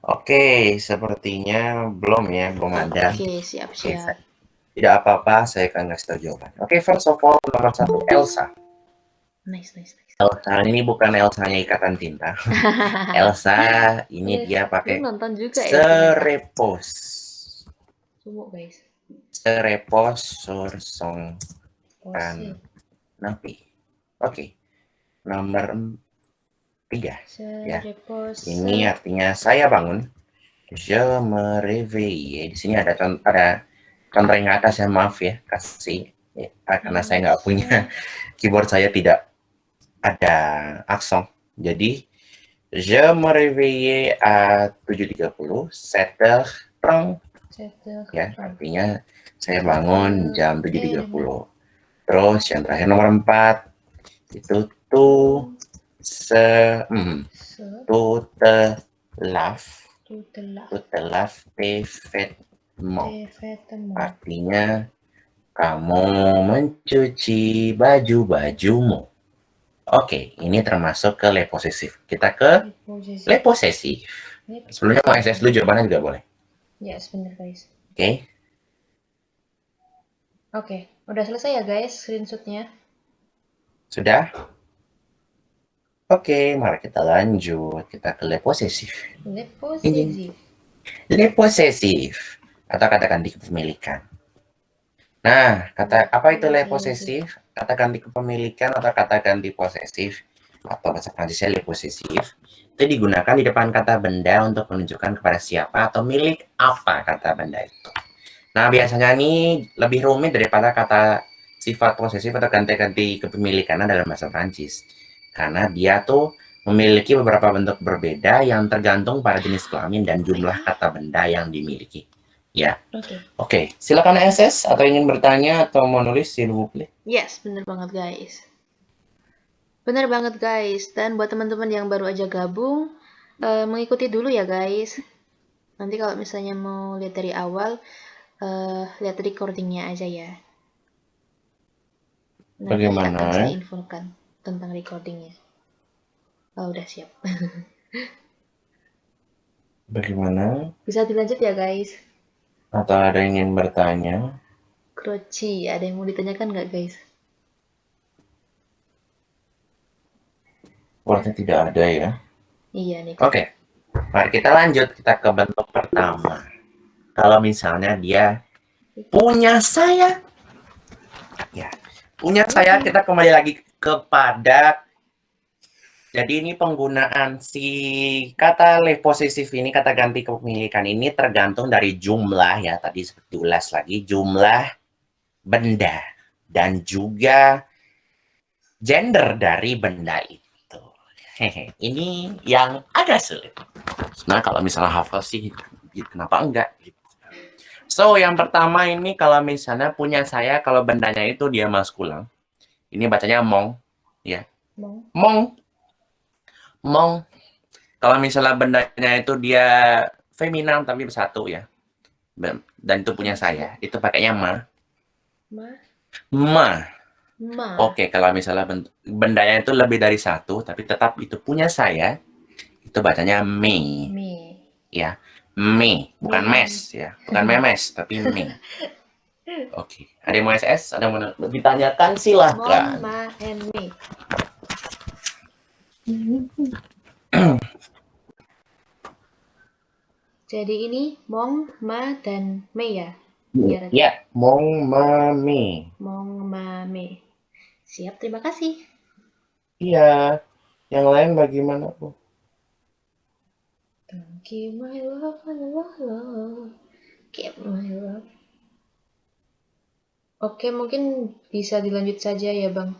Oke, sepertinya belum ya, belum ada. Oke, siap. Tidak apa-apa, saya akan kasih tahu jawaban. Oke, first of all, nomor 1, Elsa. Nice. Elsa ini bukan Elsanya Ikatan Cinta. Elsa ini dia pakai nonton juga serepos. Sumuk guys. Serepos sur son napi. Oke, nomor 3. Ya. Ini artinya saya bangun. Je me réveille. Di sini ada contoh yang atas ya, maaf ya, kasih. Ya, karena saya nggak punya keyboard, saya tidak ada aksen. Jadi, je me réveille à 7.30, 7h30. Ya, artinya saya bangun jam 7.30. Terus yang terakhir nomor 4 itu tout te lave tes vêtements. Artinya kamu mencuci baju-bajumu. Oke, ini termasuk ke le posesif. Kita ke le posesif. Sebelumnya mau SS dulu jawabannya juga boleh. Ya, sebentar guys. Oke. Udah selesai ya guys screenshotnya? Sudah? Oke, mari kita lanjut. Kita ke le posesif. Le possessif. Le posesif atau kata ganti kepemilikan. Nah, kata apa itu le posesif? Kata ganti kepemilikan atau kata ganti posesif atau bahasa Prancisnya le posesif itu digunakan di depan kata benda untuk menunjukkan kepada siapa atau milik apa kata benda itu. Nah, biasanya ini lebih rumit daripada kata sifat posesif atau ganti-ganti kepemilikan dalam bahasa Prancis. Karena dia tuh memiliki beberapa bentuk berbeda yang tergantung pada jenis kelamin dan jumlah kata benda yang dimiliki. Ya. Oke, silakan SS atau ingin bertanya atau mau nulis s'il vous plaît. Yes, bener banget guys. Bener banget guys. Dan buat teman-teman yang baru aja gabung, mengikuti dulu ya guys. Nanti kalau misalnya mau lihat dari awal, lihat recordingnya aja ya. Nanti Bagaimana? akan saya infokan tentang recordingnya. Oh, udah siap. Bagaimana? Bisa dilanjut ya guys. Atau ada yang ingin bertanya? Kroci, ada yang mau ditanyakan nggak guys? Sepertinya tidak ada ya. Iya nih. Oke, mari kita lanjut. Kita ke bentuk pertama. Kalau misalnya dia punya saya. Ya, punya saya, kita kembali lagi kepada. Jadi ini penggunaan si kata le posesif ini, kata ganti kepemilikan ini tergantung dari jumlah ya. Tadi seperti ulas lagi, jumlah benda. Dan juga gender dari benda itu. Hehe, ini yang agak sulit. Sebenarnya kalau misalnya hafal sih, kenapa enggak? So, yang pertama ini kalau misalnya punya saya, kalau bendanya itu dia maskulang. Ini bacanya mong. Ya. Mong. Mong. Kalau misalnya bendanya itu dia feminan tapi bersatu ya. Dan itu punya saya. Itu pakainya ma. Ma. Oke, kalau misalnya bendanya itu lebih dari satu, tapi tetap itu punya saya, itu bacanya me. Ya, me. Bukan mes ya. Bukan memes, tapi me. Oke. Ada yang mau SS? Ada yang mau ditanyakan? Silakan. Mom, ma, and me. Jadi ini mong, ma, dan me ya? Ya, mong, ma, me. Mong, ma, me. Siap, terima kasih. Iya. Yang lain bagaimana, Bu? Don't keep my love, love. Keep my love. Oke, mungkin bisa dilanjut saja ya, Bang.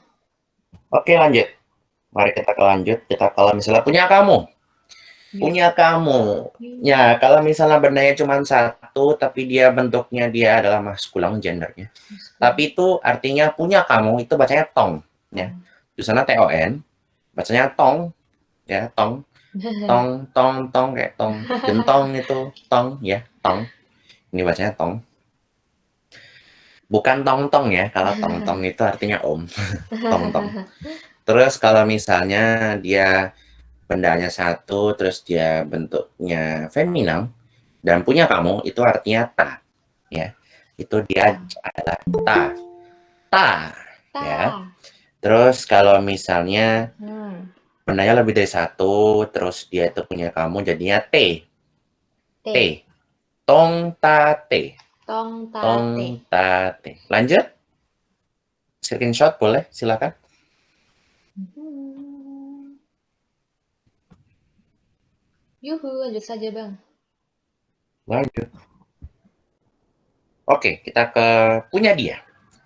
Oke, lanjut. Mari kita lanjut. Kita kalau misalnya punya kamu. Punya kamu. Ya, kalau misalnya bendanya cuma satu, tapi dia bentuknya dia adalah maskulang gendernya. Tapi itu artinya punya kamu, itu bacanya tong. Ya. Di sana TON, bacanya tong. Ya, tong. Tong, tong, tong, kayak tong. Gentong itu tong, ya, tong. Ini bacanya tong. Bukan tong-tong ya, kalau tong-tong itu artinya om. Tong-tong. Terus kalau misalnya dia bendanya satu, terus dia bentuknya feminim, dan punya kamu, itu artinya ta. Ya, itu dia adalah ta. Ta. Ya. Terus kalau misalnya bendanya lebih dari satu, terus dia itu punya kamu, jadinya t. T. Tong ta te. Tong ta Tong te. ta te. Lanjut. Screenshot boleh, silakan. Yuhu, lanjut saja, Bang. Lanjut. Oke, kita ke punya dia.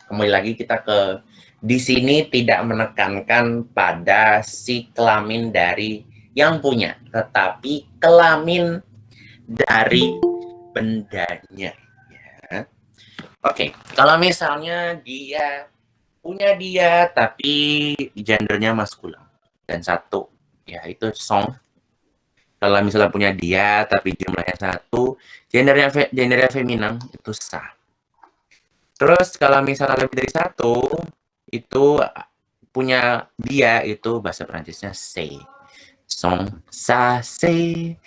Kembali lagi kita ke di sini tidak menekankan pada si kelamin dari yang punya, tetapi kelamin dari bendanya. Ya. Oke, kalau misalnya dia punya dia tapi gendernya maskulang dan satu, ya itu song. Kalau misalnya punya dia tapi jumlahnya satu, gendernya feminim, itu sa. Terus kalau misalnya lebih dari satu, itu punya dia, itu bahasa Perancisnya c'est. Son sa c'est.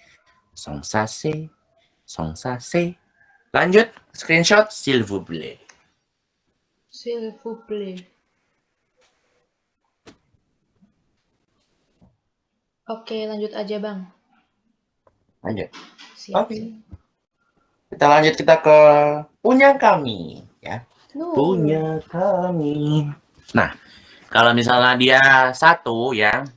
Son sa c'est. Son sa c'est. Lanjut, screenshot s'il vous plaît. S'il vous plaît. Oke, lanjut aja, Bang. Lanjut. Siap. Oke. Kita lanjut ke punya kami, ya. No. Punya kami. Nah, kalau misalnya dia satu, ya,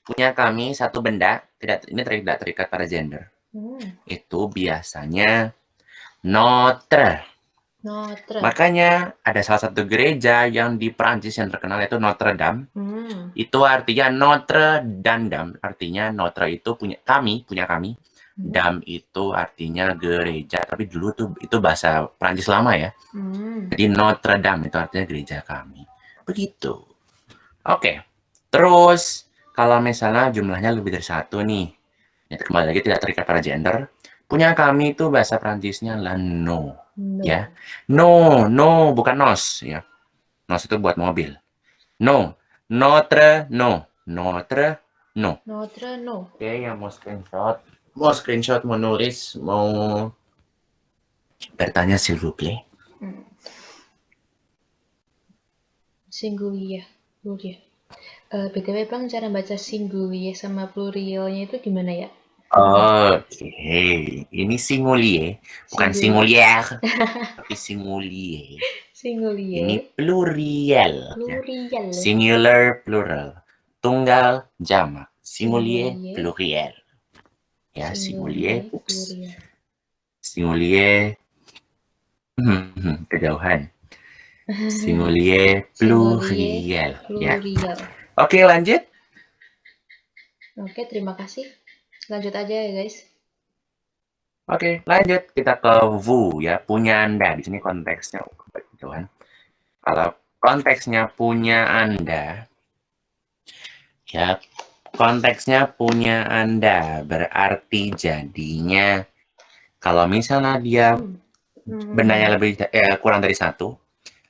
punya kami satu benda, ini tidak terikat pada gender. Itu biasanya notre. Notre. Makanya ada salah satu gereja yang di Perancis yang terkenal yaitu Notre Dame. Itu artinya Notre Dame, artinya Notre itu punya kami. Dame itu artinya gereja, tapi dulu tuh itu bahasa Perancis lama ya. Jadi Notre Dame itu artinya gereja kami. Begitu. Oke. Terus kalau misalnya jumlahnya lebih dari satu nih, ya, kembali lagi tidak terikat pada gender. Punya kami itu bahasa Perancisnya la no. Ya. No, bukan nos ya. Nos itu buat mobil. No. Notre no. Notre no. Notre no. Oke, yang mau screenshot, mau nulis, mau bertanya s'il vous plaît. Singulier. Pluriel. BTW Bang, cara baca singulier sama plurialnya itu gimana ya? Oke, ini singulier, bukan singulier, tapi singulier. Singulier. Ini pluriel. Plurial. Ya. Singular, plural. Tunggal, jamak. Singulier, pluriel. Ya, singulier. Plurial. Singulier. Kejauhan. Singulier, pluriel. Ya. Oke, lanjut. Oke, terima kasih. Lanjut aja ya, guys. Oke, lanjut kita ke vous ya, punya Anda. Di sini konteksnya gitu kan. Kalau konteksnya punya Anda, ya konteksnya punya Anda berarti jadinya kalau misalnya dia bendanya kurang dari satu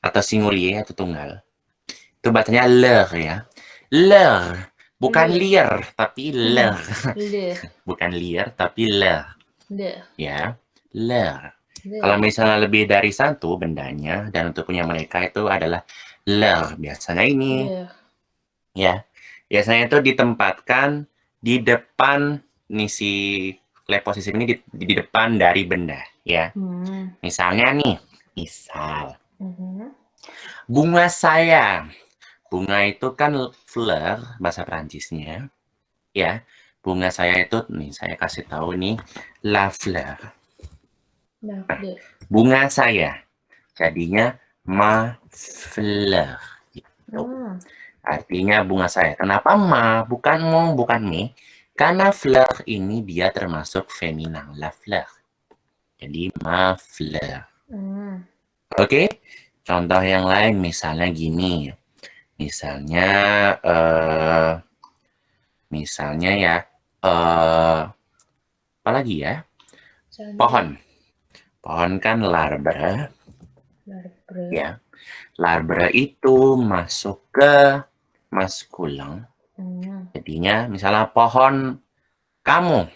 atau singulier atau tunggal, itu bacanya leur ya. Leur, bukan liar tapi leur. Bukan liar tapi leur. Ya, leur. Kalau misalnya lebih dari satu bendanya dan untuk punya mereka itu adalah leur. Biasanya ini, ya, biasanya itu ditempatkan di depan si posisi ini di depan dari benda, ya. Misalnya nih, bunga saya. Bunga itu kan fleur bahasa Perancisnya, ya. Bunga saya itu nih saya kasih tahu nih la fleur. Nah, bunga saya jadinya ma fleur gitu. Artinya bunga saya. Kenapa ma bukan mo bukan me? Karena fleur ini dia termasuk feminin, la fleur. Jadi ma fleur. Oke? Contoh yang lain misalnya gini. Misalnya ya apalagi ya? Pohon. Pohon kan l'arbre. Ya. L'arbre itu masuk ke maskulin. Jadinya misalnya pohon kamu.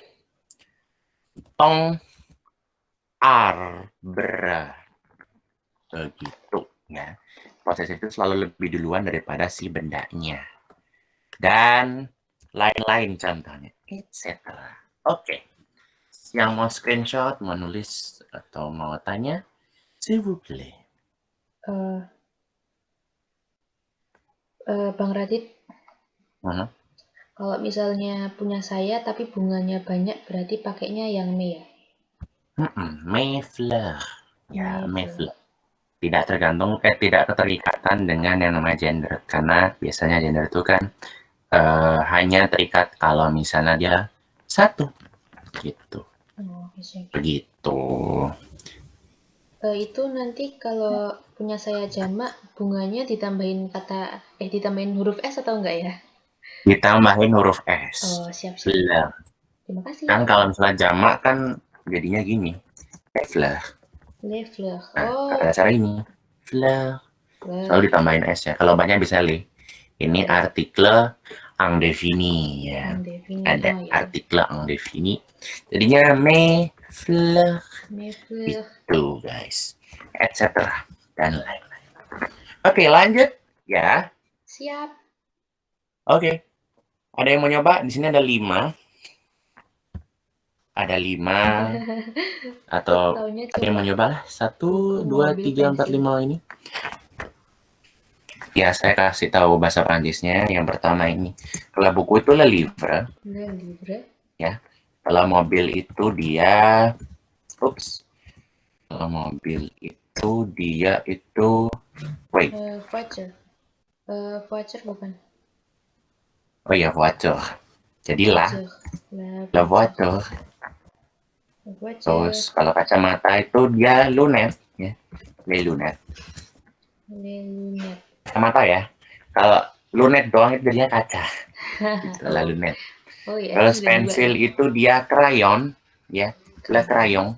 Tong arbre. Begitu ya. Posesif itu selalu lebih duluan daripada si bendanya. Dan lain-lain contohnya, etc. Oke. Yang mau screenshot, mau nulis, atau mau tanya, s'il vous plaît. Bang Radit, kalau misalnya punya saya tapi bunganya banyak, berarti pakainya yang me ya? Me fleur. Ya, me fleur. Tidak tergantung, tidak keterikatan dengan yang namanya gender. Karena biasanya gender itu kan hanya terikat kalau misalnya dia satu. Gitu. Begitu. Itu nanti kalau punya saya jamak, bunganya ditambahin ditambahin huruf S atau enggak ya? Ditambahin huruf S. Oh, siap. Fleur. Terima kasih. Kan kalau misalnya jamak kan jadinya gini. Fleur. Le fleur. Nah, ada cara ini. Fleur. Selalu ditambahin S ya. Kalau banyak bisa le. Ini artikel indéfini ya. Ada artikel indéfini. Jadinya me fleur. Itu guys. Etc. Dan lain-lain. Oke, lanjut ya. Siap. Oke. Ada yang mau nyoba? Di sini ada 5. Ada 5 atau Taunya ada yang mau cuma nyoba lah? 1, buku, 2, mobil, 3, 4, pensil. 5 ini. Ya, saya kasih tahu bahasa Prancisnya. Yang pertama ini. Kalau buku itu le livre, Le livre. ya. Kalau mobil itu dia, kalau mobil itu dia itu, wait, Voiture. Voiture bukan. oh ya voiture. Jadilah Voiture. la voiture. Voiture. Terus kalau kacamata itu dia lunettes, ya. Les lunettes. Les lunettes. Kacamata ya. Kalau lunettes doang itu jadinya kaca. Gitu, la lunette. Oh iya, Terus ada 2 pensil ya. itu dia crayon, ya. Le crayon.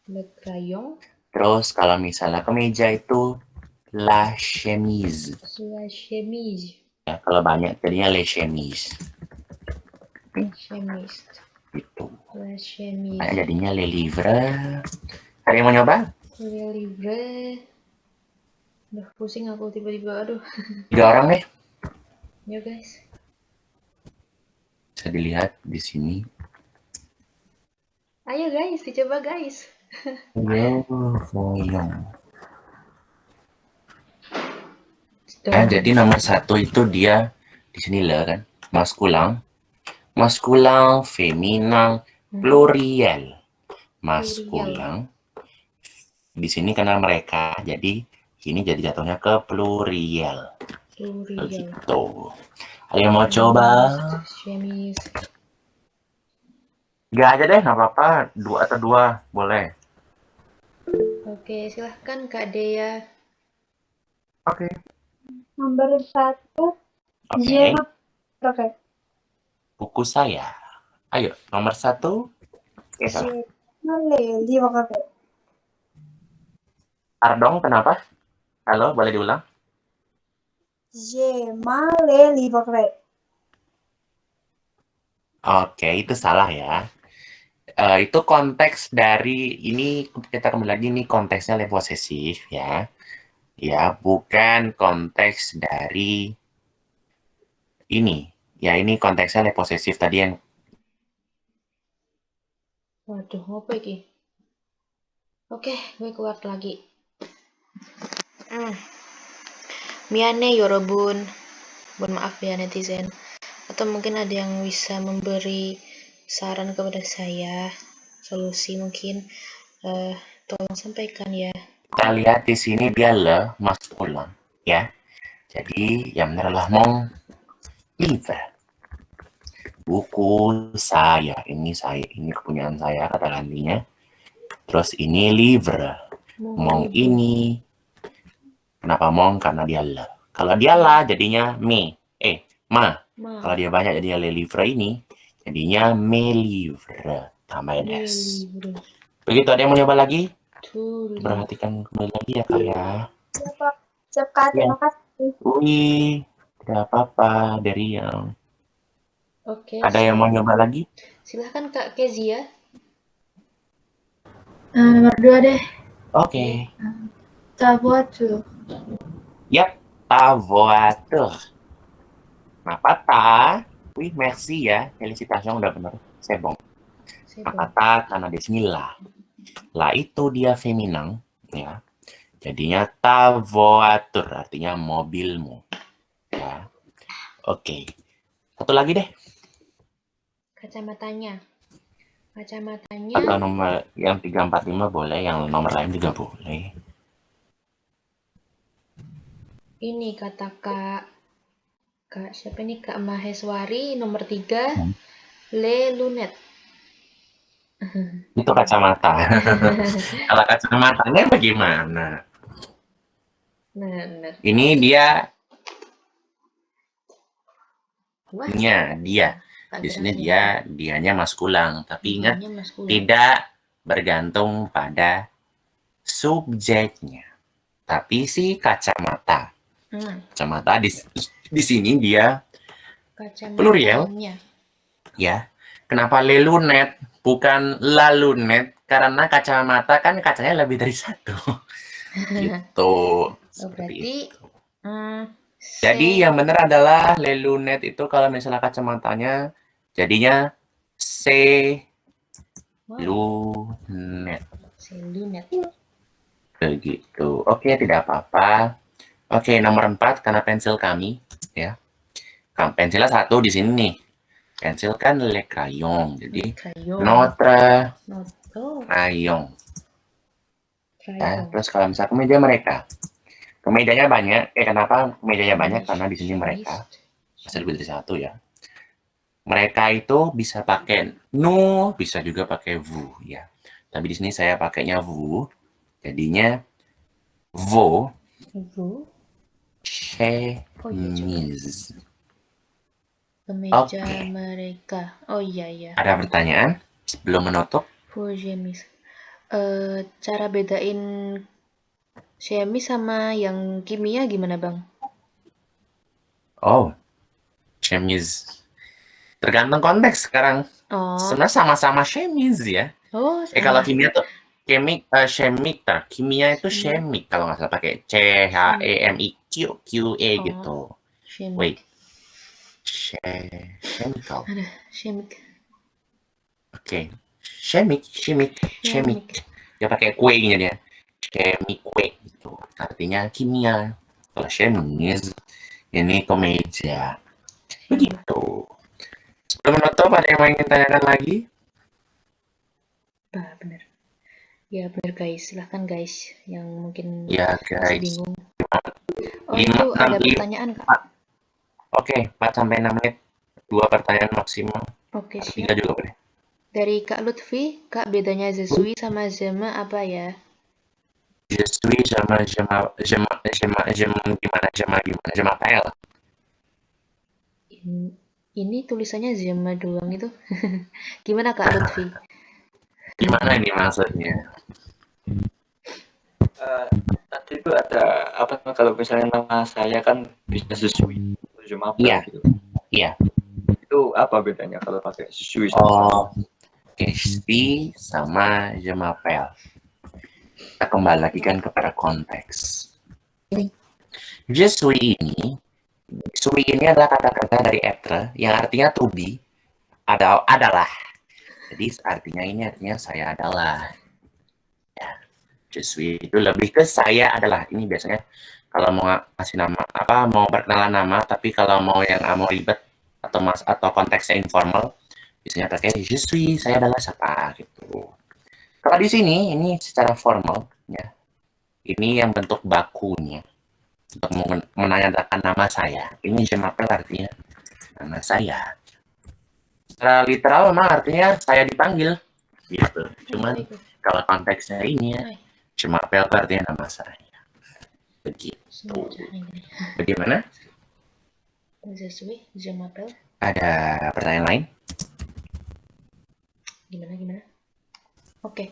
Le crayon. Terus kalau misalnya kemeja itu la chemise. La chemise. Ya, kalau banyak jadinya les chemises. Chemise. Gitu. La Nah, chemise. jadinya les livres. Ada yang mau nyoba? Le livre. Udah pusing aku tiba-tiba. Aduh. 3 orang deh. Ya guys. Bisa dilihat di sini. Ayo guys, dicoba guys. Le voyons. Nah, jadi nomor 1 itu dia di sini lah kan. Maskulin, feminin, pluriel. Maskulin. Di sini karena mereka, jadi ini jadi jatuhnya ke pluriel. Begitu. Ada yang mau coba? Chemise. 3 aja deh, nggak apa-apa. 2 atau 2 boleh. Oke, silahkan Kak Dea. Oke. Nomor 1, Oke. Oke. Buku saya. Ayo, nomor 1. Salah. Le livre. Pardon, kenapa? Halo, boleh diulang? J'ai mal les livres. Oke, itu salah ya. Itu konteks dari ini, kita kembali lagi, ini konteksnya le posesif ya. Ya, bukan konteks dari ini. Ya, ini konteksnya le posesif tadi yang Waduh, apa ini? Oke, gue keluar lagi. Miane yorobun. Mohon maaf ya netizen. Atau mungkin ada yang bisa memberi saran kepada saya, solusi mungkin. Tolong sampaikan ya. kita lihat di sini dia le maskulin ya. Jadi yang benar adalah mon livre. Buku saya, ini kepunyaan saya kata gantinya. Terus ini livre. Mong ini. Kenapa mong? Karena dia le. Kalau dia la jadinya me. Ma. Kalau dia banyak jadinya le livre ini. Jadinya me livre. Tambahin S. Begitu, ada yang mau nyoba lagi? Perhatikan kembali lagi ya Kak ya. Siap Kak, terima kasih. Wih, tidak apa-apa dari yang. Oke. Ada yang mau nyoba lagi? Silahkan Kak Kezia. Nomor 2 deh. Oke. Ta voiture. Yap, ta voiture. Kenapa ta? Wih, merci ya. Felicitations, udah bener. C'est bon. Kenapa ta? Karena di sini la. La itu dia feminin, ya. Jadinya ta voiture, artinya mobilmu. Ya. Oke. Satu lagi deh. Kacamatanya. Atau nomor yang 345 boleh, yang nomor lain juga boleh. Ini kata Kak siapa nih? Kak Maheswari nomor 3. Le lunettes. Itu kacamata. Kalau kacamatanya bagaimana? Benar. Ini dia. Wah. Dia. Di sini dianya maskulang, tapi ingat maskulang. tidak bergantung pada subjeknya. Tapi si kacamata. Kacamata di sini dia plurial. Ya. Kenapa le lunettes bukan la lunettes? Karena kacamata kan kacanya lebih dari 1. Gitu. Berarti Jadi yang benar adalah les lunettes itu kalau misalnya kacamatanya jadinya c'est lunettes. C'est lunette. Begitu. Oke, tidak apa-apa. Oke, nomor 4 karena pensil kami ya. Pensilnya 1 di sini nih. Pensil kan le crayon. Jadi Crayon. notre Oh, crayon. Ya, crayon. terus kalau misalnya kemeja mereka. Kemejanya banyak. Kenapa kemejanya banyak? Karena di sini mereka masih lebih dari 1 ya. Mereka itu bisa pakai nous, bisa juga pakai vous ya. Tapi di sini saya pakainya vous. Jadinya vos Vous. chemises. Kemeja Oke. mereka. Oh iya. Ada pertanyaan sebelum menutup? Vos chemise. Cara bedain chemise sama yang kimia gimana, Bang? Oh, chemise. Tergantung konteks sekarang. Oh. Sebenarnya sama-sama chemise ya. Oh, Kalau sama. kimia tuh chemic, kimia itu chemic kalau nggak salah pakai CHEMIQ QE Oh, gitu. chemic. Wait, chemical. Ada chemic. Oke, chemic. Dia pakai kue-nya dia. Chemic kue gitu. Artinya kimia. Kalau chemise ini kemeja. Begitu. Sebelum menutup ada yang ingin tanyakan lagi? Bener. Ya bener guys, silahkan guys yang mungkin Ya masih guys. bingung. Oh itu ada pertanyaan Kak. Oke, 4-6 menit. 2 pertanyaan maksimal. Oke 3 siap. juga boleh. Dari Kak Lutfi, Kak bedanya je suis sama je me apa ya? Je suis sama je m'appelle. Ini tulisannya je me doang itu. Gimana Kak Lutfi? Gimana ini maksudnya? Tadi itu ada apa kalau misalnya nama saya kan bisa sesuai je m'appelle Iya. gitu. Iya. Itu apa bedanya kalau pakai sesuai? Oh, je suis sama je m'appelle. Kita kembali lagi kan kepada konteks. Je suis ini adalah kata-kata dari être yang artinya to be, adalah. Jadi artinya saya adalah. Ya, je suis itu lebih ke saya adalah. Ini biasanya kalau mau kasih nama mau perkenalan nama, tapi kalau mau yang mau ribet atau konteksnya informal, biasanya pakai je suis, saya adalah siapa gitu. Kalau di sini ini secara formal ya. Ini yang bentuk bakunya untuk menanyakan nama saya. Ini je m'appelle artinya nama saya. Secara literal memang artinya saya dipanggil gitu. Cuman kalau konteksnya ini ya, je m'appelle artinya nama saya. Begitu. Bagaimana? Je suis, je m'appelle. Ada pertanyaan lain? Gimana? Oke,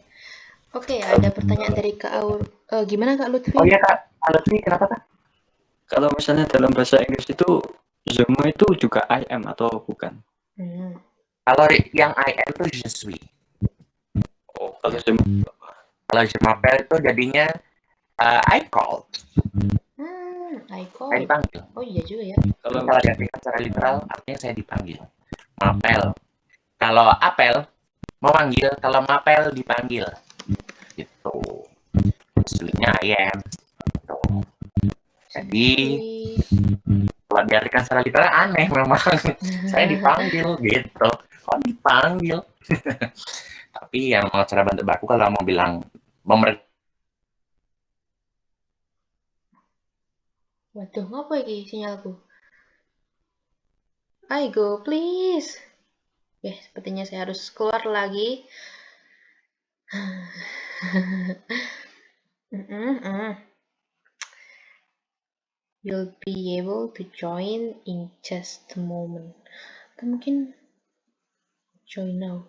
ada pertanyaan dari Kak Aur. Gimana Kak Lutfi? Oh iya Kak, Lutfi kenapa Kak? Kalau misalnya dalam bahasa Inggris itu je me itu juga I am atau bukan? Kalau yang I am itu je suis. Oh, kalau je m'appelle itu jadinya I called. I call. Saya dipanggil. Oh iya juga ya. Kalau diartikan secara literal artinya saya dipanggil. M'appelle. Kalau apel memanggil, kalau m'appelle dipanggil. Gitu. Suinya I am. Gitu. Jadi kalau diartikan secara literal aneh memang. Saya dipanggil gitu. Kok dipanggil? Tapi yang mau cara bentuk baku kalau mau bilang Waduh, ngapa ini sinyalku? I go, please. Sepertinya saya harus keluar lagi. You'll be able to join in just a moment. Atau mungkin join now.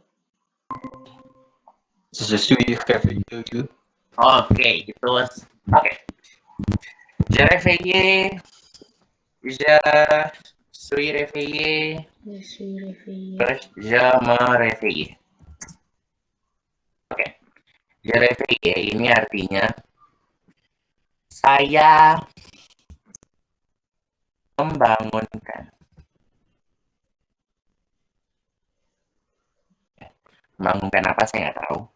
je suis réveillé gitu. Oke, gitu. Oke. Je réveillé. Je suis réveillé. Terus je me réveillé. Oke. Je réveillé ini artinya saya membangunkan. Membangunkan apa saya nggak tahu.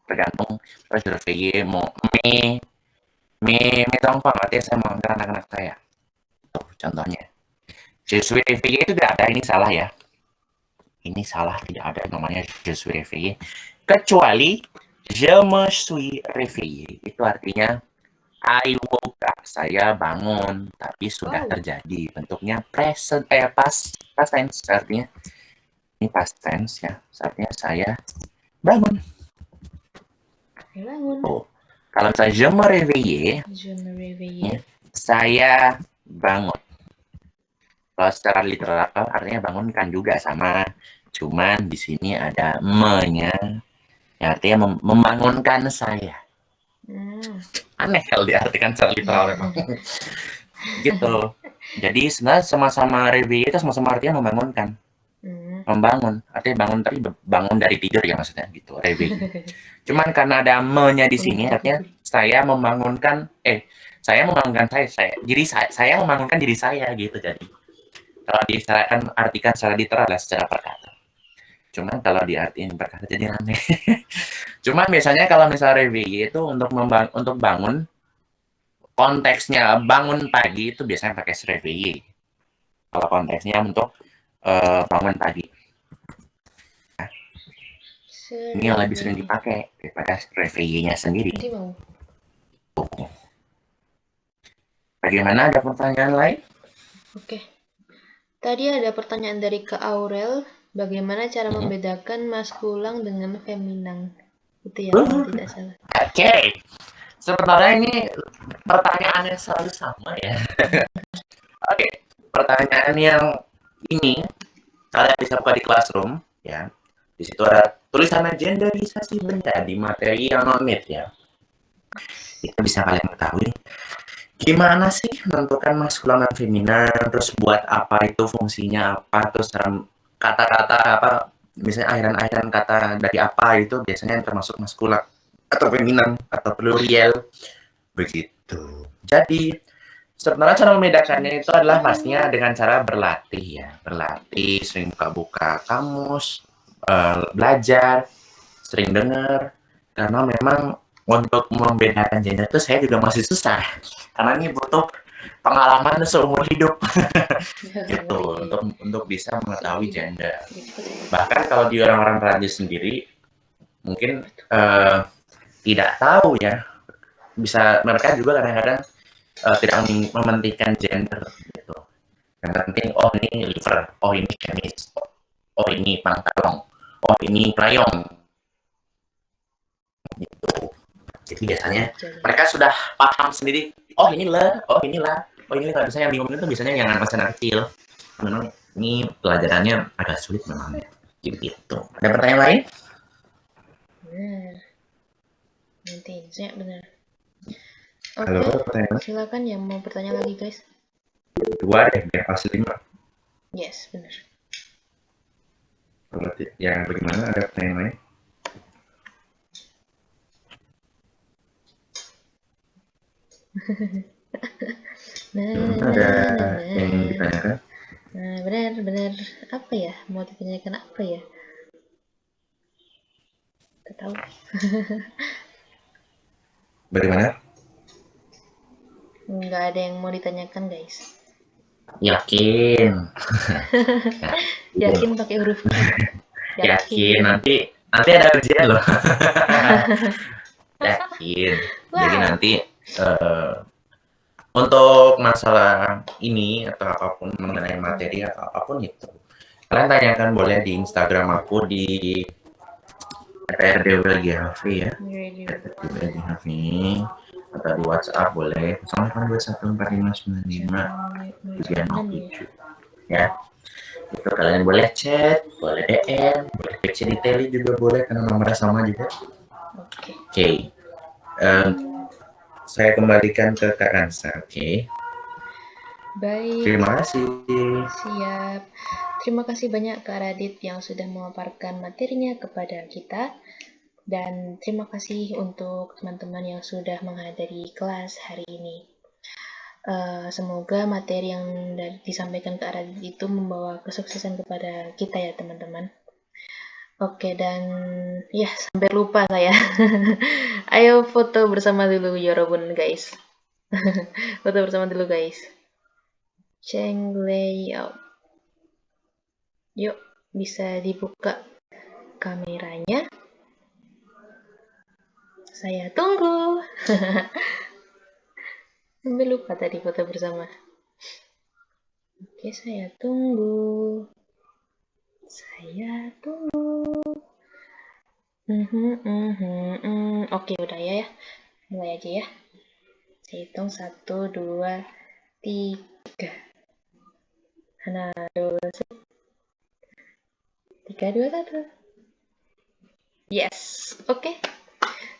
Tergantung je réveiller mau me enfants, artinya saya membangunkan anak-anak saya. Tuh, contohnya. Je suis réveillé itu tidak ada, ini salah ya. Ini salah, tidak ada namanya je suis réveillé. Kecuali je me suis réveillé. Itu artinya I woke up, saya bangun, tapi sudah terjadi. Bentuknya past tense, artinya ini past tense ya. Artinya saya bangun. Oh, kalau misalnya je me réveillé, saya bangun. Kalau secara literal artinya bangunkan juga sama. Cuman di sini ada me-nya, yang artinya membangunkan saya. Aneh kalau diartikan secara literal memang. Gitu. Jadi sebenarnya sama-sama réveillé itu sama-sama artinya membangunkan. Membangun, artinya bangun, tapi bangun dari tidur ya maksudnya gitu, réveillé. Cuman karena ada me-nya di sini artinya saya membangunkan jadi saya membangunkan diri saya gitu. Jadi kalau artikan secara literal lah, secara perkata. Cuman kalau diartiin perkata jadi aneh. Cuman biasanya kalau misalnya réveillé itu untuk bangun, konteksnya bangun pagi itu biasanya pakai se réveiller. Kalau konteksnya untuk bangun pagi. Nah, ini yang lebih sering dipakai daripada réveiller-nya sendiri. Bagaimana, ada pertanyaan lain? Oke. Tadi ada pertanyaan dari Kak Aurel, bagaimana cara membedakan maskulang dengan feminang? Itu ya, kalau tidak salah. Oke. Sebenarnya ini pertanyaan yang selalu sama ya. Oke. Pertanyaan yang ini kalian bisa buka di Classroom ya. Di situ ada tulisan genderisasi benda di materi yang non-NEET ya. Itu bisa kalian ketahui. Gimana sih menentukan maskulan dan feminan, terus buat apa itu, fungsinya apa, terus kata-kata apa, misalnya akhiran-akhiran kata dari apa itu biasanya yang termasuk maskulan atau feminan atau plurial begitu. Jadi sebenarnya cara membedakannya itu adalah pastinya dengan cara berlatih ya, berlatih, sering buka-buka kamus, belajar, sering dengar, karena memang untuk membedakan gender itu saya juga masih susah, karena ini butuh pengalaman seumur hidup gitu untuk bisa mengetahui gender. Bahkan kalau di orang-orang Perancis sendiri mungkin tidak tahu ya, bisa mereka juga kadang-kadang tidak mementingkan gender gitu. Yang penting ini liver, ini chemise, ini pantalon, ini crayon gitu. Jadi biasanya mereka sudah paham sendiri, inilah. Kalau misalnya yang bingung itu biasanya yang anak kecil. Memang ini pelajarannya agak sulit memang ya. Gitu. Ada pertanyaan lain? Benar. Nanti saya benar. Halo, pertanyaan? Silakan yang mau bertanya lagi guys. 2 deh, biar pas 5. Yes, benar. Kalau yang bagaimana, ada pertanyaan lain? Ada yang ditanyakan? Nah, benar. Apa ya? Mau ditanyakan apa ya? Tidak tahu. Bagaimana? Nggak ada yang mau ditanyakan guys. Yakin. Yakin pakai huruf Yakin. Nanti ada ujian loh. Yakin. Jadi nanti untuk masalah ini atau apapun mengenai materi atau apapun itu, kalian tanyakan boleh di Instagram aku di @rdwlgHV ya, @rdwlgHV, atau di WhatsApp boleh 0821459537 ya. Itu kalian boleh chat, boleh DM, boleh PC di tele juga boleh karena nomornya sama juga. Oke. Saya kembalikan ke Kak Kansa, oke? Baik. Terima kasih. Siap. Terima kasih banyak Kak Radit yang sudah memaparkan materinya kepada kita. Dan terima kasih untuk teman-teman yang sudah menghadiri kelas hari ini. Semoga materi yang disampaikan ke Radit itu membawa kesuksesan kepada kita ya teman-teman. Oke, dan ya sampai lupa saya. Ayo foto bersama dulu Yorobun guys. Foto bersama dulu guys. Change layout. Yuk, bisa dibuka kameranya. Saya tunggu. Sampai lupa tadi foto bersama. Oke, saya tunggu. Saya tunggu. Oke, udah ya. Mulai aja ya. Saya hitung 1, 2, 3. 3, 2, 1. Yes, oke.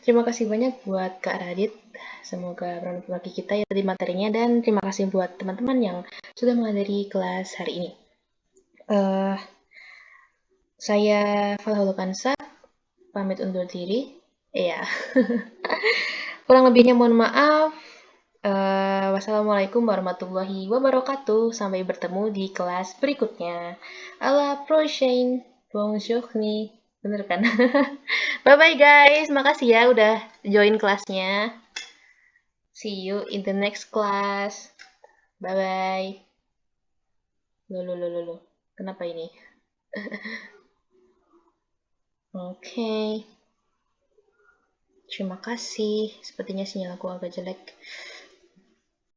Terima kasih banyak buat Kak Radit. Semoga bermanfaat bagi kita ya tadi materinya, dan terima kasih buat teman-teman yang sudah menghadiri kelas hari ini. Saya Falhulu Kansa, pamit undur diri. Iya. Kurang lebihnya mohon maaf. Wassalamualaikum warahmatullahi wabarakatuh. Sampai bertemu di kelas berikutnya. À la prochaine. Bonjour nih. Bener kan? Bye-bye guys. Makasih ya udah join kelasnya. See you in the next class. Bye-bye. Loh. Kenapa ini? Oke. Terima kasih. Sepertinya sinyal aku agak jelek.